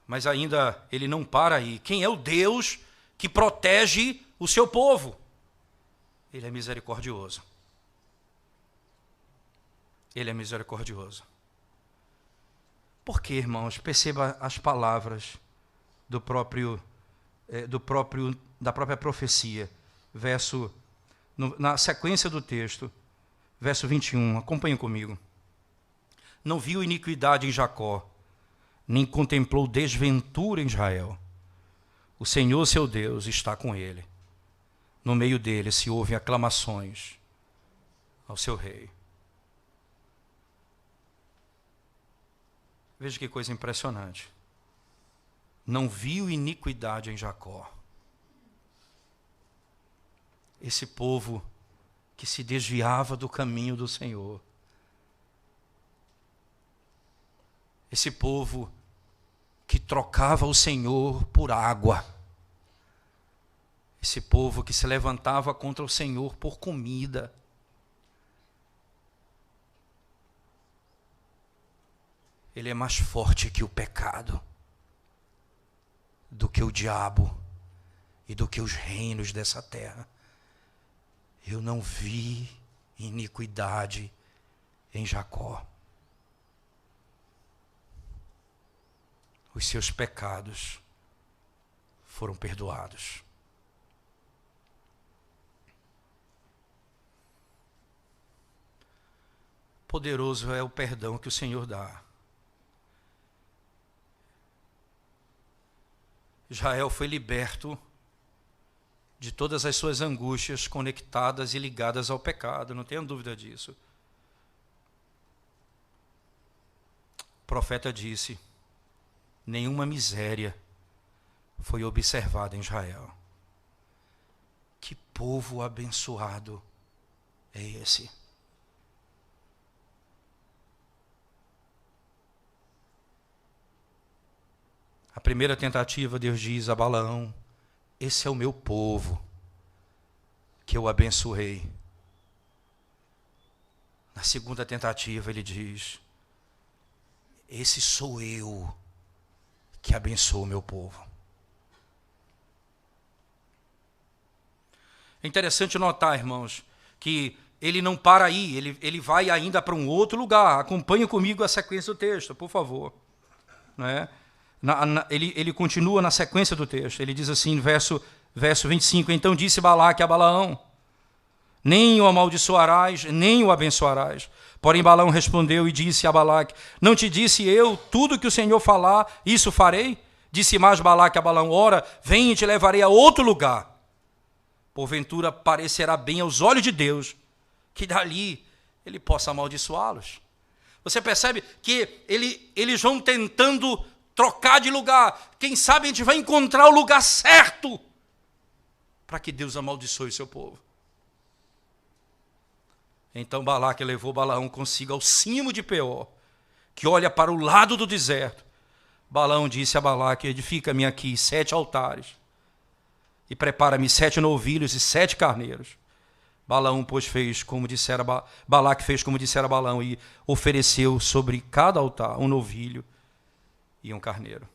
Mas ainda ele não para aí. Quem é o Deus que protege o seu povo? Ele é misericordioso. Ele é misericordioso. Por quê, irmãos? Perceba as palavras da própria profecia. na sequência do texto, verso 21, acompanha comigo. Não viu iniquidade em Jacó, nem contemplou desventura em Israel. O Senhor, seu Deus, está com ele. No meio dele se ouvem aclamações ao seu rei. Veja que coisa impressionante. Não viu iniquidade em Jacó. Esse povo que se desviava do caminho do Senhor. Esse povo que trocava o Senhor por água. Esse povo que se levantava contra o Senhor por comida. Ele é mais forte que o pecado, do que o diabo e do que os reinos dessa terra. Eu não vi iniquidade em Jacó. Os seus pecados foram perdoados. Poderoso é o perdão que o Senhor dá. Israel foi liberto de todas as suas angústias conectadas e ligadas ao pecado, não tenha dúvida disso. O profeta disse: nenhuma miséria foi observada em Israel. Que povo abençoado é esse? A primeira tentativa, Deus diz a Balaão: esse é o meu povo, que eu abençoei. Na segunda tentativa, ele diz: esse sou eu, que abençoo o meu povo. É interessante notar, irmãos, que ele não para aí, ele vai ainda para um outro lugar. Acompanhe comigo a sequência do texto, por favor. Não é? Ele continua na sequência do texto. Ele diz assim, verso 25: então disse Balaque a Balaão: nem o amaldiçoarás, nem o abençoarás. Porém Balaão respondeu e disse a Balaque: não te disse eu, tudo que o Senhor falar, isso farei? Disse mais Balaque a Balaão: ora, vem e te levarei a outro lugar. Porventura parecerá bem aos olhos de Deus que dali ele possa amaldiçoá-los. Você percebe que eles vão tentando trocar de lugar. Quem sabe a gente vai encontrar o lugar certo para que Deus amaldiçoe o seu povo. Então Balaque levou Balaão consigo ao cimo de Peor, que olha para o lado do deserto. Balaão disse a Balaque: edifica-me aqui 7 altares e prepara-me 7 novilhos e 7 carneiros. Balaão, pois, fez como dissera Balaque fez como dissera Balaão e ofereceu sobre cada altar um novilho e um carneiro.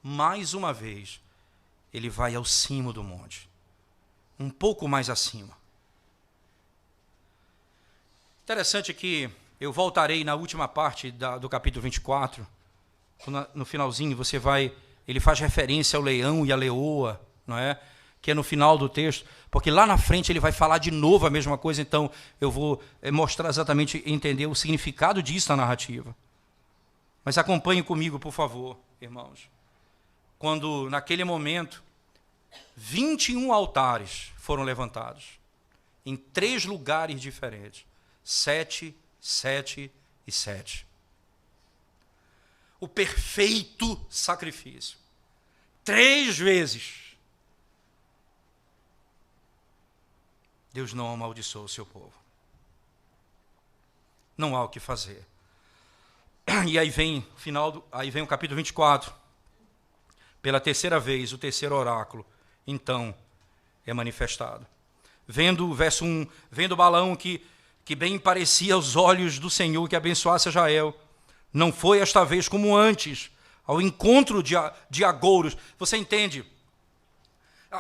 Mais uma vez, ele vai ao cimo do monte, um pouco mais acima. Interessante que eu voltarei na última parte do capítulo 24, no finalzinho ele faz referência ao leão e à leoa, não é? Que é no final do texto, porque lá na frente ele vai falar de novo a mesma coisa, então eu vou mostrar exatamente, entender o significado disso na narrativa. Mas acompanhe comigo, por favor, irmãos. Quando, naquele momento, 21 altares foram levantados, em 3 lugares diferentes. 7, 7 e 7. O perfeito sacrifício. 3 vezes. Deus não amaldiçoou o seu povo. Não há o que fazer. E aí vem o capítulo 24. Pela terceira vez, o terceiro oráculo, então, é manifestado. Vendo o verso 1, vendo Balaão que bem parecia aos olhos do Senhor que abençoasse Israel, não foi esta vez como antes, ao encontro de agouros. Você entende?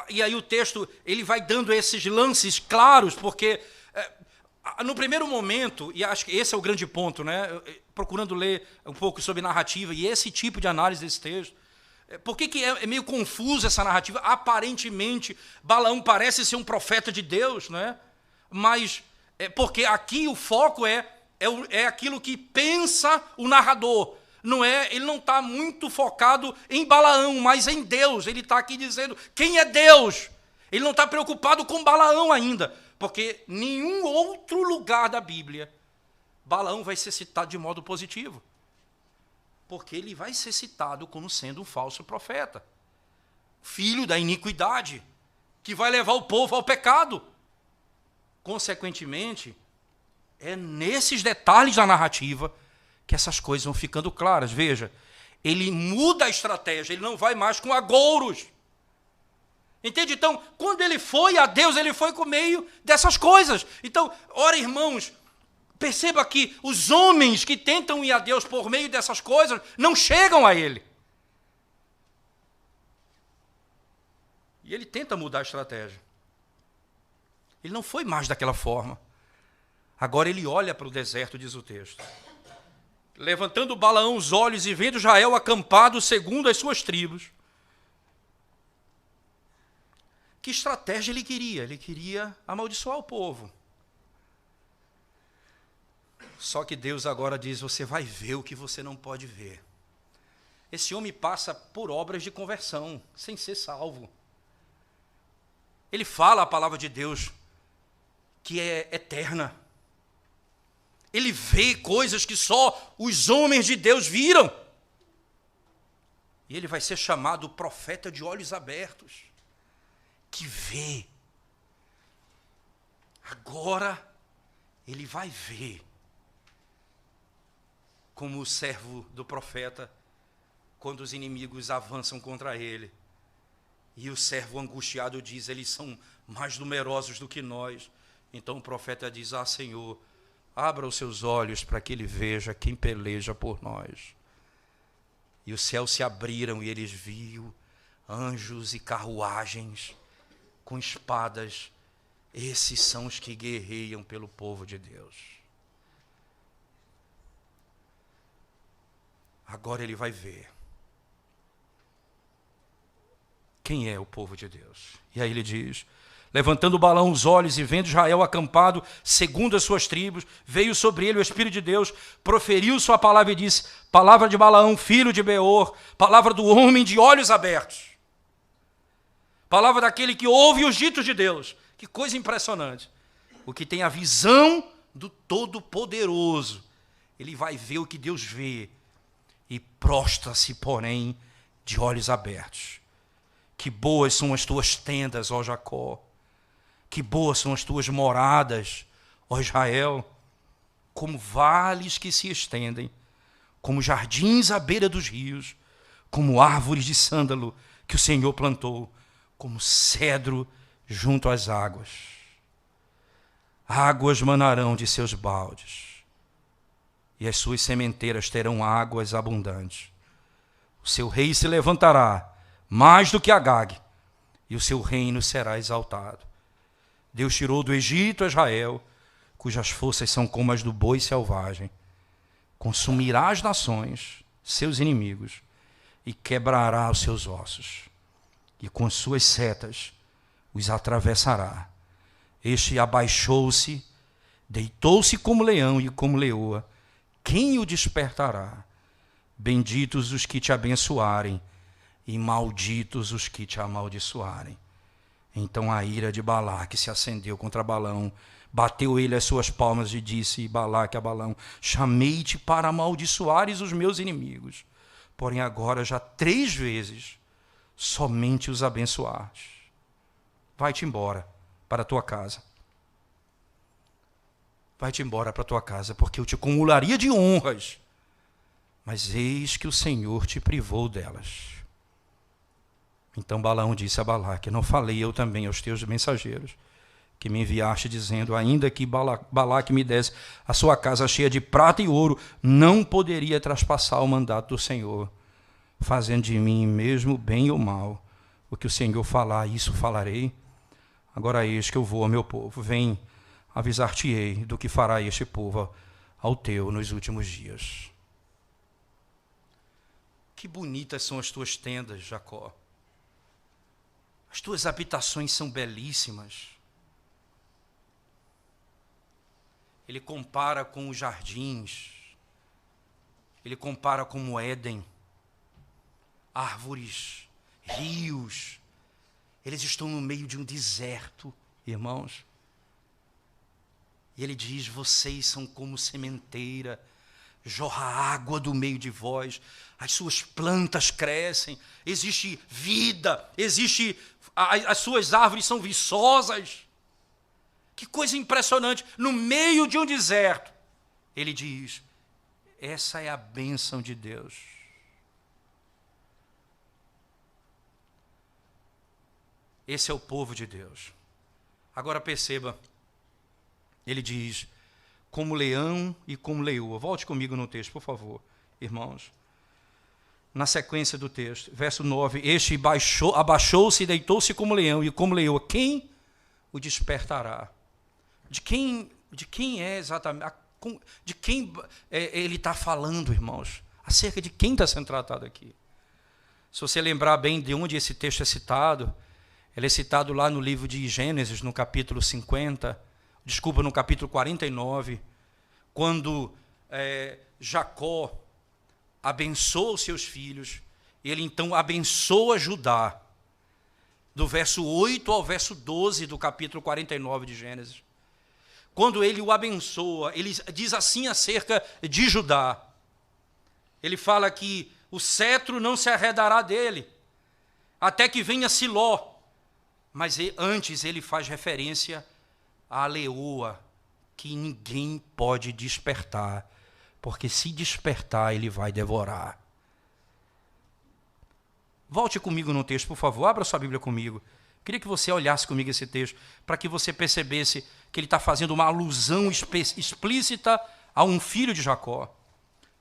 E aí o texto ele vai dando esses lances claros, porque no primeiro momento, e acho que esse é o grande ponto, né? Procurando ler um pouco sobre narrativa e esse tipo de análise desse texto, Por que é meio confusa essa narrativa? Aparentemente, Balaão parece ser um profeta de Deus, não é? Mas porque aqui o foco é aquilo que pensa o narrador. Ele não está muito focado em Balaão, mas em Deus. Ele está aqui dizendo quem é Deus. Ele não está preocupado com Balaão ainda, porque nenhum outro lugar da Bíblia Balaão vai ser citado de modo positivo. Porque ele vai ser citado como sendo um falso profeta, filho da iniquidade, que vai levar o povo ao pecado. Consequentemente, é nesses detalhes da narrativa que essas coisas vão ficando claras. Veja, ele muda a estratégia, ele não vai mais com agouros. Entende? Então, quando ele foi a Deus, ele foi por meio dessas coisas. Então, ora, irmãos, perceba que os homens que tentam ir a Deus por meio dessas coisas não chegam a Ele. E ele tenta mudar a estratégia. Ele não foi mais daquela forma. Agora ele olha para o deserto, diz o texto. Levantando Balaão os olhos e vendo Israel acampado segundo as suas tribos. Que estratégia ele queria? Ele queria amaldiçoar o povo. Só que Deus agora diz, você vai ver o que você não pode ver. Esse homem passa por obras de conversão, sem ser salvo. Ele fala a palavra de Deus, que é eterna. Ele vê coisas que só os homens de Deus viram. E ele vai ser chamado profeta de olhos abertos, que vê. Agora ele vai ver. Como o servo do profeta, quando os inimigos avançam contra ele. E o servo angustiado diz, eles são mais numerosos do que nós. Então o profeta diz, Senhor, abra os seus olhos para que ele veja quem peleja por nós. E os céus se abriram e eles viram anjos e carruagens com espadas. Esses são os que guerreiam pelo povo de Deus. Agora ele vai ver quem é o povo de Deus. E aí ele diz, levantando Balaão os olhos e vendo Israel acampado, segundo as suas tribos, veio sobre ele o Espírito de Deus, proferiu sua palavra e disse, palavra de Balaão, filho de Beor, palavra do homem de olhos abertos, palavra daquele que ouve os ditos de Deus. Que coisa impressionante. O que tem a visão do Todo-Poderoso, ele vai ver o que Deus vê, e prostra-se, porém, de olhos abertos. Que boas são as tuas tendas, ó Jacó. Que boas são as tuas moradas, ó Israel. Como vales que se estendem, como jardins à beira dos rios, como árvores de sândalo que o Senhor plantou, como cedro junto às águas. Águas manarão de seus baldes, e as suas sementeiras terão águas abundantes. O seu rei se levantará mais do que Agag, e o seu reino será exaltado. Deus tirou do Egito a Israel, cujas forças são como as do boi selvagem. Consumirá as nações, seus inimigos, e quebrará os seus ossos, e com suas setas os atravessará. Este abaixou-se, deitou-se como leão e como leoa. Quem o despertará? Benditos os que te abençoarem, e malditos os que te amaldiçoarem. Então a ira de Balaque se acendeu contra Balaão, bateu ele as suas palmas e disse Balaque a Balaão, chamei-te para amaldiçoares os meus inimigos, porém agora já 3 vezes somente os abençoaste. Vai-te embora para a tua casa. Vai-te embora para a tua casa, porque eu te acumularia de honras, mas eis que o Senhor te privou delas. Então Balaão disse a Balaque, não falei eu também aos teus mensageiros, que me enviaste, dizendo, ainda que Balaque me desse a sua casa cheia de prata e ouro, não poderia traspassar o mandato do Senhor, fazendo de mim mesmo bem ou mal. O que o Senhor falar, isso falarei. Agora eis que eu vou ao meu povo, vem, avisar-te-ei do que fará este povo ao teu nos últimos dias. Que bonitas são as tuas tendas, Jacó. As tuas habitações são belíssimas. Ele compara com os jardins. Ele compara com o Éden. Árvores, rios. Eles estão no meio de um deserto, irmãos. E ele diz, vocês são como sementeira, jorra água do meio de vós, as suas plantas crescem, existe vida, as suas árvores são viçosas. Que coisa impressionante, no meio de um deserto. Ele diz, essa é a bênção de Deus. Esse é o povo de Deus. Agora perceba, ele diz, como leão e como leoa. Volte comigo no texto, por favor, irmãos. Na sequência do texto, verso 9, este abaixou-se e deitou-se como leão e como leoa. Quem o despertará? De quem é exatamente? De quem ele está falando, irmãos? Acerca de quem está sendo tratado aqui? Se você lembrar bem de onde esse texto é citado, ele é citado lá no livro de Gênesis, no capítulo 49, quando Jacó abençoa os seus filhos, ele então abençoa Judá, do verso 8 ao verso 12 do capítulo 49 de Gênesis. Quando ele o abençoa, ele diz assim acerca de Judá. Ele fala que o cetro não se arredará dele, até que venha Siló. Mas antes ele faz referência à leoa, que ninguém pode despertar, porque se despertar ele vai devorar. Volte comigo no texto, por favor, abra sua Bíblia comigo. Queria que você olhasse comigo esse texto, para que você percebesse que ele está fazendo uma alusão explícita a um filho de Jacó.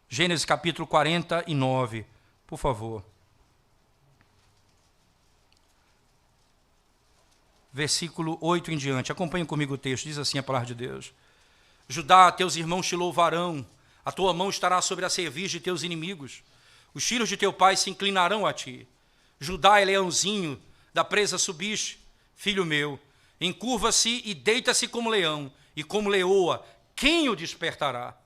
Gênesis capítulo 49, por favor. Versículo 8 em diante. Acompanhe comigo o texto, diz assim a palavra de Deus. Judá, teus irmãos te louvarão, a tua mão estará sobre a cerviz de teus inimigos. Os filhos de teu pai se inclinarão a ti. Judá é leãozinho, da presa subiste, filho meu. Encurva-se e deita-se como leão, e como leoa, quem o despertará?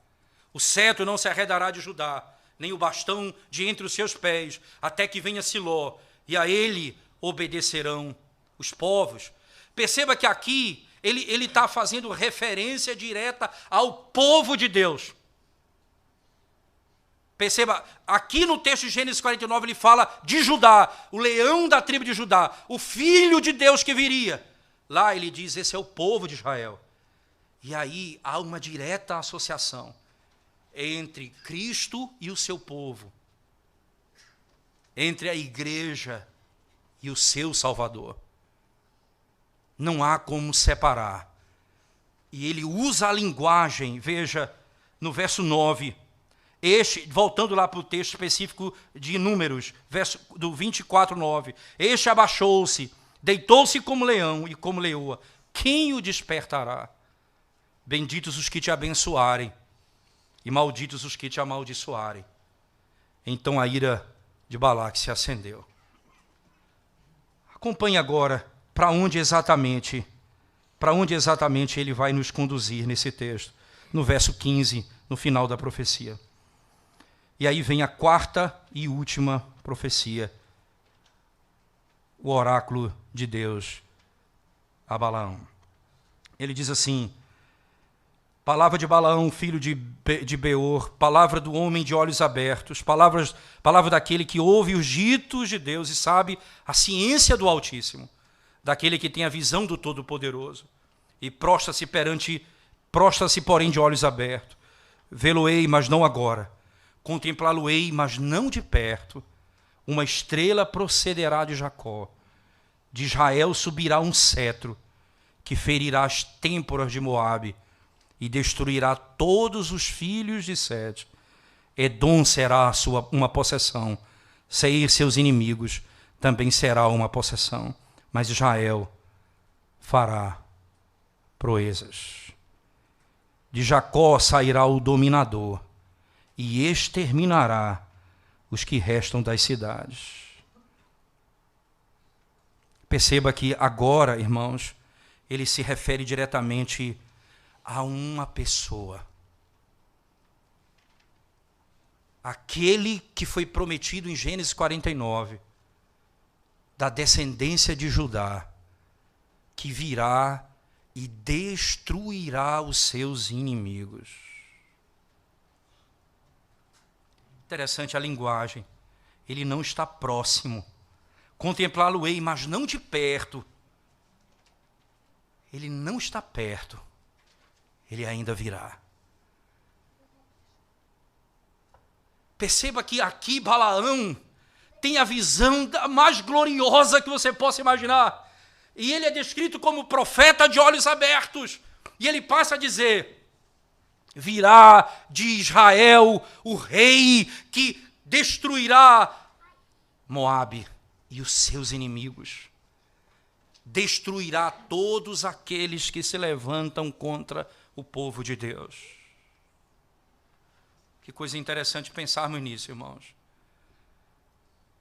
O cetro não se arredará de Judá, nem o bastão de entre os seus pés, até que venha Siló, e a ele obedecerão os povos. Perceba que aqui ele está fazendo referência direta ao povo de Deus. Perceba, aqui no texto de Gênesis 49 ele fala de Judá, o leão da tribo de Judá, o filho de Deus que viria. Lá ele diz, esse é o povo de Israel. E aí há uma direta associação entre Cristo e o seu povo, entre a igreja e o seu Salvador. Não há como separar. E ele usa a linguagem, veja, no verso 9, voltando lá para o texto específico de Números, verso do 24:9, este abaixou-se, deitou-se como leão e como leoa, quem o despertará? Benditos os que te abençoarem, e malditos os que te amaldiçoarem. Então a ira de Balaque se acendeu. Acompanhe agora para onde exatamente ele vai nos conduzir nesse texto, no verso 15, no final da profecia. E aí vem a quarta e última profecia, o oráculo de Deus a Balaão. Ele diz assim, palavra de Balaão, filho de Beor, palavra do homem de olhos abertos, palavra daquele que ouve os ditos de Deus e sabe a ciência do Altíssimo, daquele que tem a visão do Todo-Poderoso, e prostra-se, porém, de olhos abertos. Vê-lo-ei, mas não agora. Contemplá-lo-ei, mas não de perto. Uma estrela procederá de Jacó. De Israel subirá um cetro, que ferirá as têmporas de Moabe, e destruirá todos os filhos de Sete. Edom será uma possessão. Seir seus inimigos também será uma possessão. Mas Israel fará proezas. De Jacó sairá o dominador, e exterminará os que restam das cidades. Perceba que agora, irmãos, ele se refere diretamente a uma pessoa. Aquele que foi prometido em Gênesis 49, da descendência de Judá, que virá e destruirá os seus inimigos. Interessante a linguagem. Ele não está próximo. Contemplá-lo-ei, mas não de perto. Ele não está perto. Ele ainda virá. Perceba que aqui Balaão tem a visão mais gloriosa que você possa imaginar. E ele é descrito como profeta de olhos abertos. E ele passa a dizer: virá de Israel o rei que destruirá Moabe e os seus inimigos. Destruirá todos aqueles que se levantam contra o povo de Deus. Que coisa interessante pensarmos nisso, irmãos.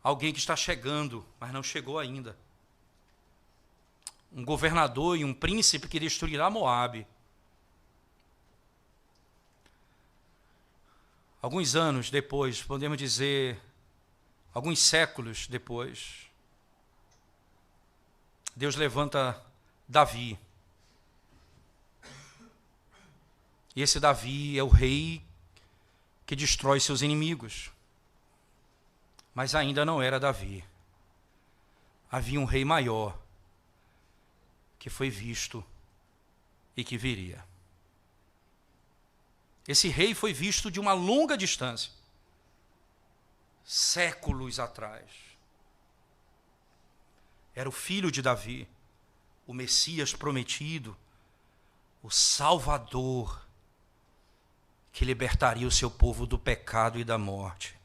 Alguém que está chegando, mas não chegou ainda. Um governador e um príncipe que destruirá Moabe. Alguns anos depois, podemos dizer, alguns séculos depois, Deus levanta Davi. E esse Davi é o rei que destrói seus inimigos. Mas ainda não era Davi. Havia um rei maior que foi visto e que viria. Esse rei foi visto de uma longa distância, séculos atrás. Era o filho de Davi, o Messias prometido, o Salvador, que libertaria o seu povo do pecado e da morte.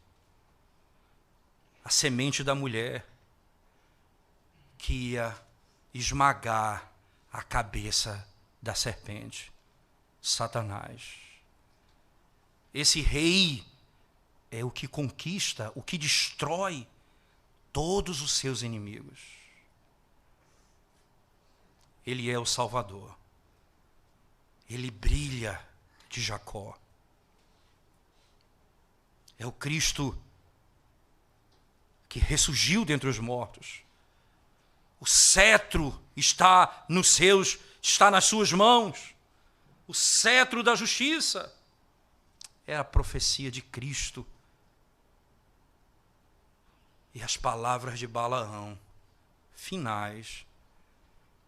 A semente da mulher que ia esmagar a cabeça da serpente, Satanás. Esse rei é o que conquista, o que destrói todos os seus inimigos. Ele é o Salvador. Ele brilha de Jacó. É o Cristo que ressurgiu dentre os mortos. O cetro está nas suas mãos. O cetro da justiça. É a profecia de Cristo. E as palavras de Balaão, finais,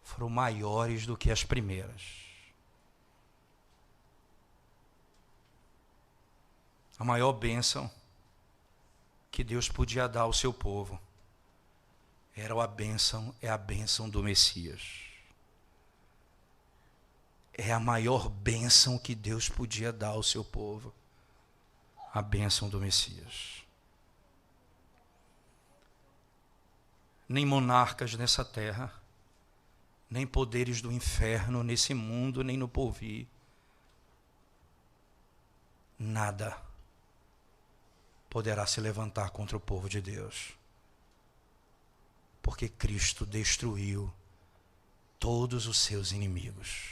foram maiores do que as primeiras. A maior bênção que Deus podia dar ao seu povo é a bênção do Messias. É a maior bênção que Deus podia dar ao seu povo, a bênção do Messias. Nem monarcas nessa terra, nem poderes do inferno nesse mundo, nem no porvir, nada poderá se levantar contra o povo de Deus, porque Cristo destruiu todos os seus inimigos.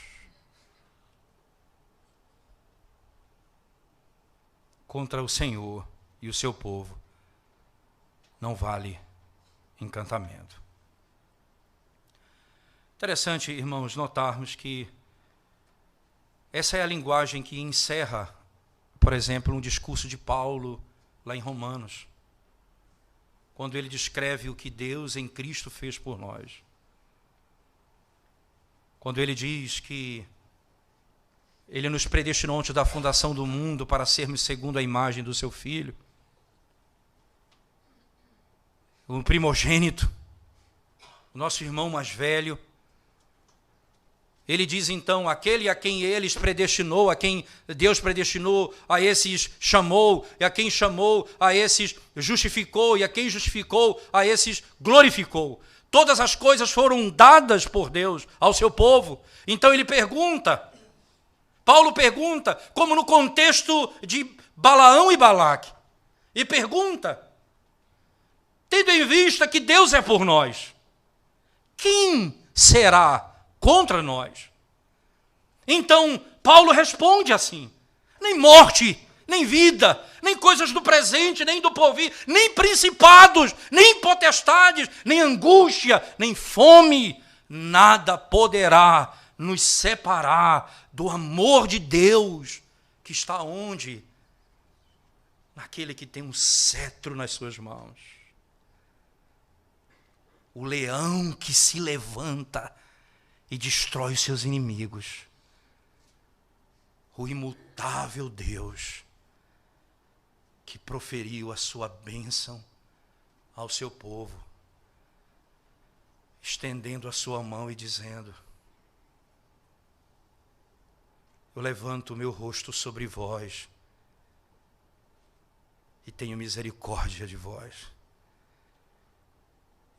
Contra o Senhor e o seu povo não vale encantamento. Interessante, irmãos, notarmos que essa é a linguagem que encerra, por exemplo, um discurso de Paulo lá em Romanos, quando ele descreve o que Deus em Cristo fez por nós. Quando ele diz que Ele nos predestinou antes da fundação do mundo para sermos segundo a imagem do seu Filho, o primogênito, o nosso irmão mais velho. Ele diz então, aquele a quem eles predestinou, a quem Deus predestinou, a esses chamou, e a quem chamou, a esses justificou, e a quem justificou, a esses glorificou. Todas as coisas foram dadas por Deus ao seu povo. Então ele pergunta, Paulo pergunta, como no contexto de Balaão e Balaque, e pergunta, tendo em vista que Deus é por nós, quem será contra nós? Então, Paulo responde assim: nem morte, nem vida, nem coisas do presente, nem do porvir, nem principados, nem potestades, nem angústia, nem fome, nada poderá nos separar do amor de Deus, que está onde? Naquele que tem um cetro nas suas mãos. O leão que se levanta e destrói os seus inimigos. O imutável Deus que proferiu a sua bênção ao seu povo, estendendo a sua mão e dizendo: eu levanto o meu rosto sobre vós e tenho misericórdia de vós.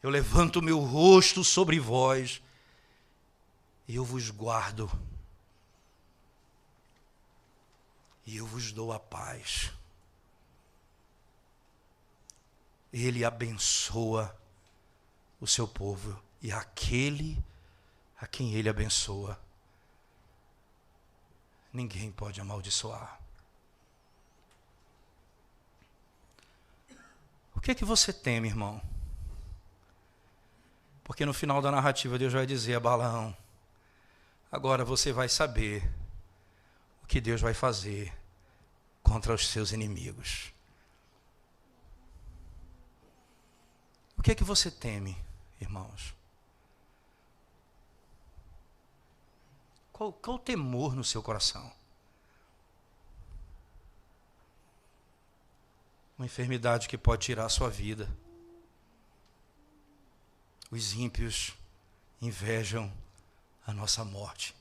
Eu levanto o meu rosto sobre vós e eu vos guardo. E eu vos dou a paz. Ele abençoa o seu povo. E aquele a quem ele abençoa, ninguém pode amaldiçoar. O que é que você teme, irmão? Porque no final da narrativa Deus vai dizer a Balaão: agora você vai saber o que Deus vai fazer contra os seus inimigos. O que é que você teme, irmãos? Qual o temor no seu coração? Uma enfermidade que pode tirar a sua vida. Os ímpios invejam a nossa morte.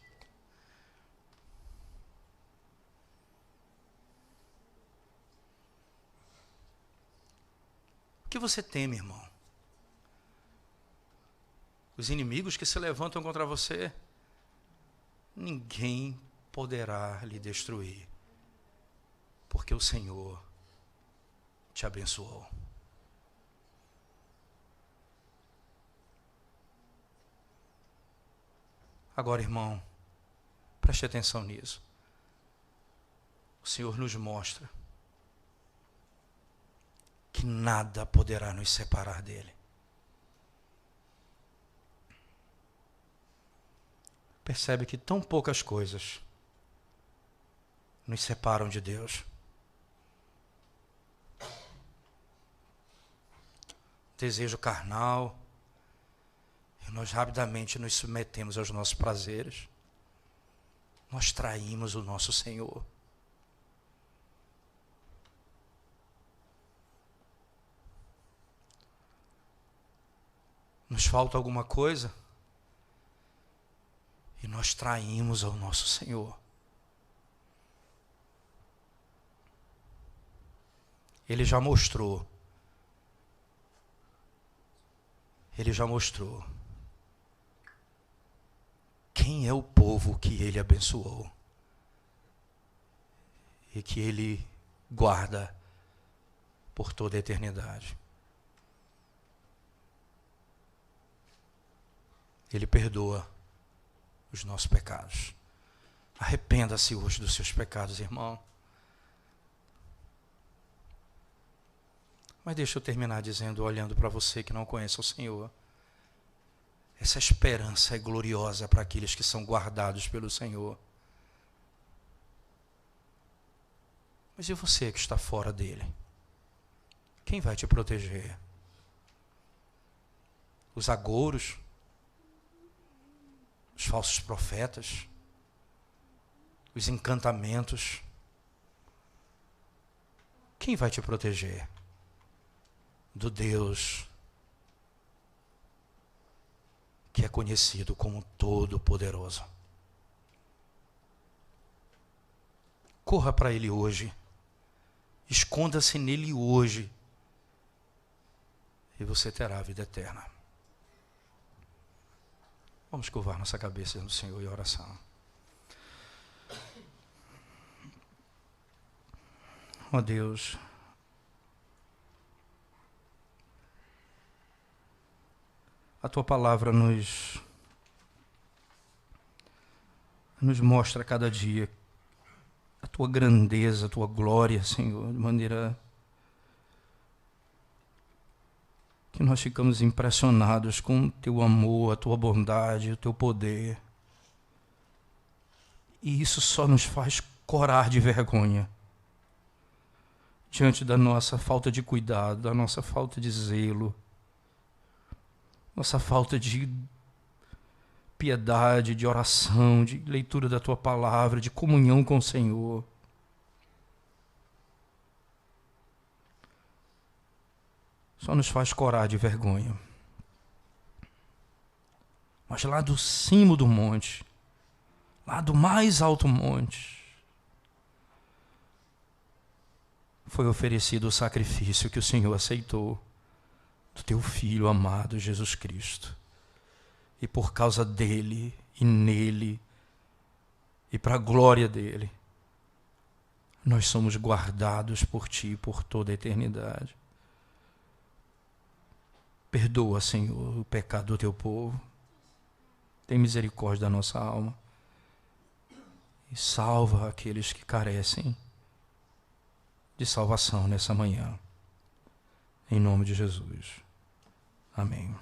O que você teme, irmão? Os inimigos que se levantam contra você, ninguém poderá lhe destruir, porque o Senhor te abençoou. Agora, irmão, preste atenção nisso. O Senhor nos mostra que nada poderá nos separar dele. Percebe que tão poucas coisas nos separam de Deus. Desejo carnal, e nós rapidamente nos submetemos aos nossos prazeres. Nós traímos o nosso Senhor. Nos falta alguma coisa e nós traímos ao nosso Senhor. Ele já mostrou. Quem é o povo que ele abençoou e que ele guarda por toda a eternidade. Ele perdoa os nossos pecados. Arrependa-se hoje dos seus pecados, irmão. Mas deixa eu terminar dizendo, olhando para você que não conhece o Senhor. Essa esperança é gloriosa para aqueles que são guardados pelo Senhor. Mas e você que está fora dele? Quem vai te proteger? Os agouros? Os falsos profetas? Os encantamentos? Quem vai te proteger? Do Deus que é conhecido como Todo-Poderoso. Corra para Ele hoje. Esconda-se nele hoje. E você terá a vida eterna. Vamos curvar nossa cabeça no Senhor em oração. Ó Deus, A tua palavra nos mostra a cada dia a tua grandeza, a tua glória, Senhor, de maneira que nós ficamos impressionados com o teu amor, a tua bondade, o teu poder. E isso só nos faz corar de vergonha diante da nossa falta de cuidado, da nossa falta de zelo, nossa falta de piedade, de oração, de leitura da tua palavra, de comunhão com o Senhor. Só nos faz corar de vergonha. Mas lá do cimo do monte, lá do mais alto monte, foi oferecido o sacrifício que o Senhor aceitou do teu Filho amado Jesus Cristo. E por causa dele e nele e para a glória dele, nós somos guardados por ti por toda a eternidade. Perdoa, Senhor, o pecado do teu povo. Tem misericórdia da nossa alma. E salva aqueles que carecem de salvação nessa manhã. Em nome de Jesus. Amém.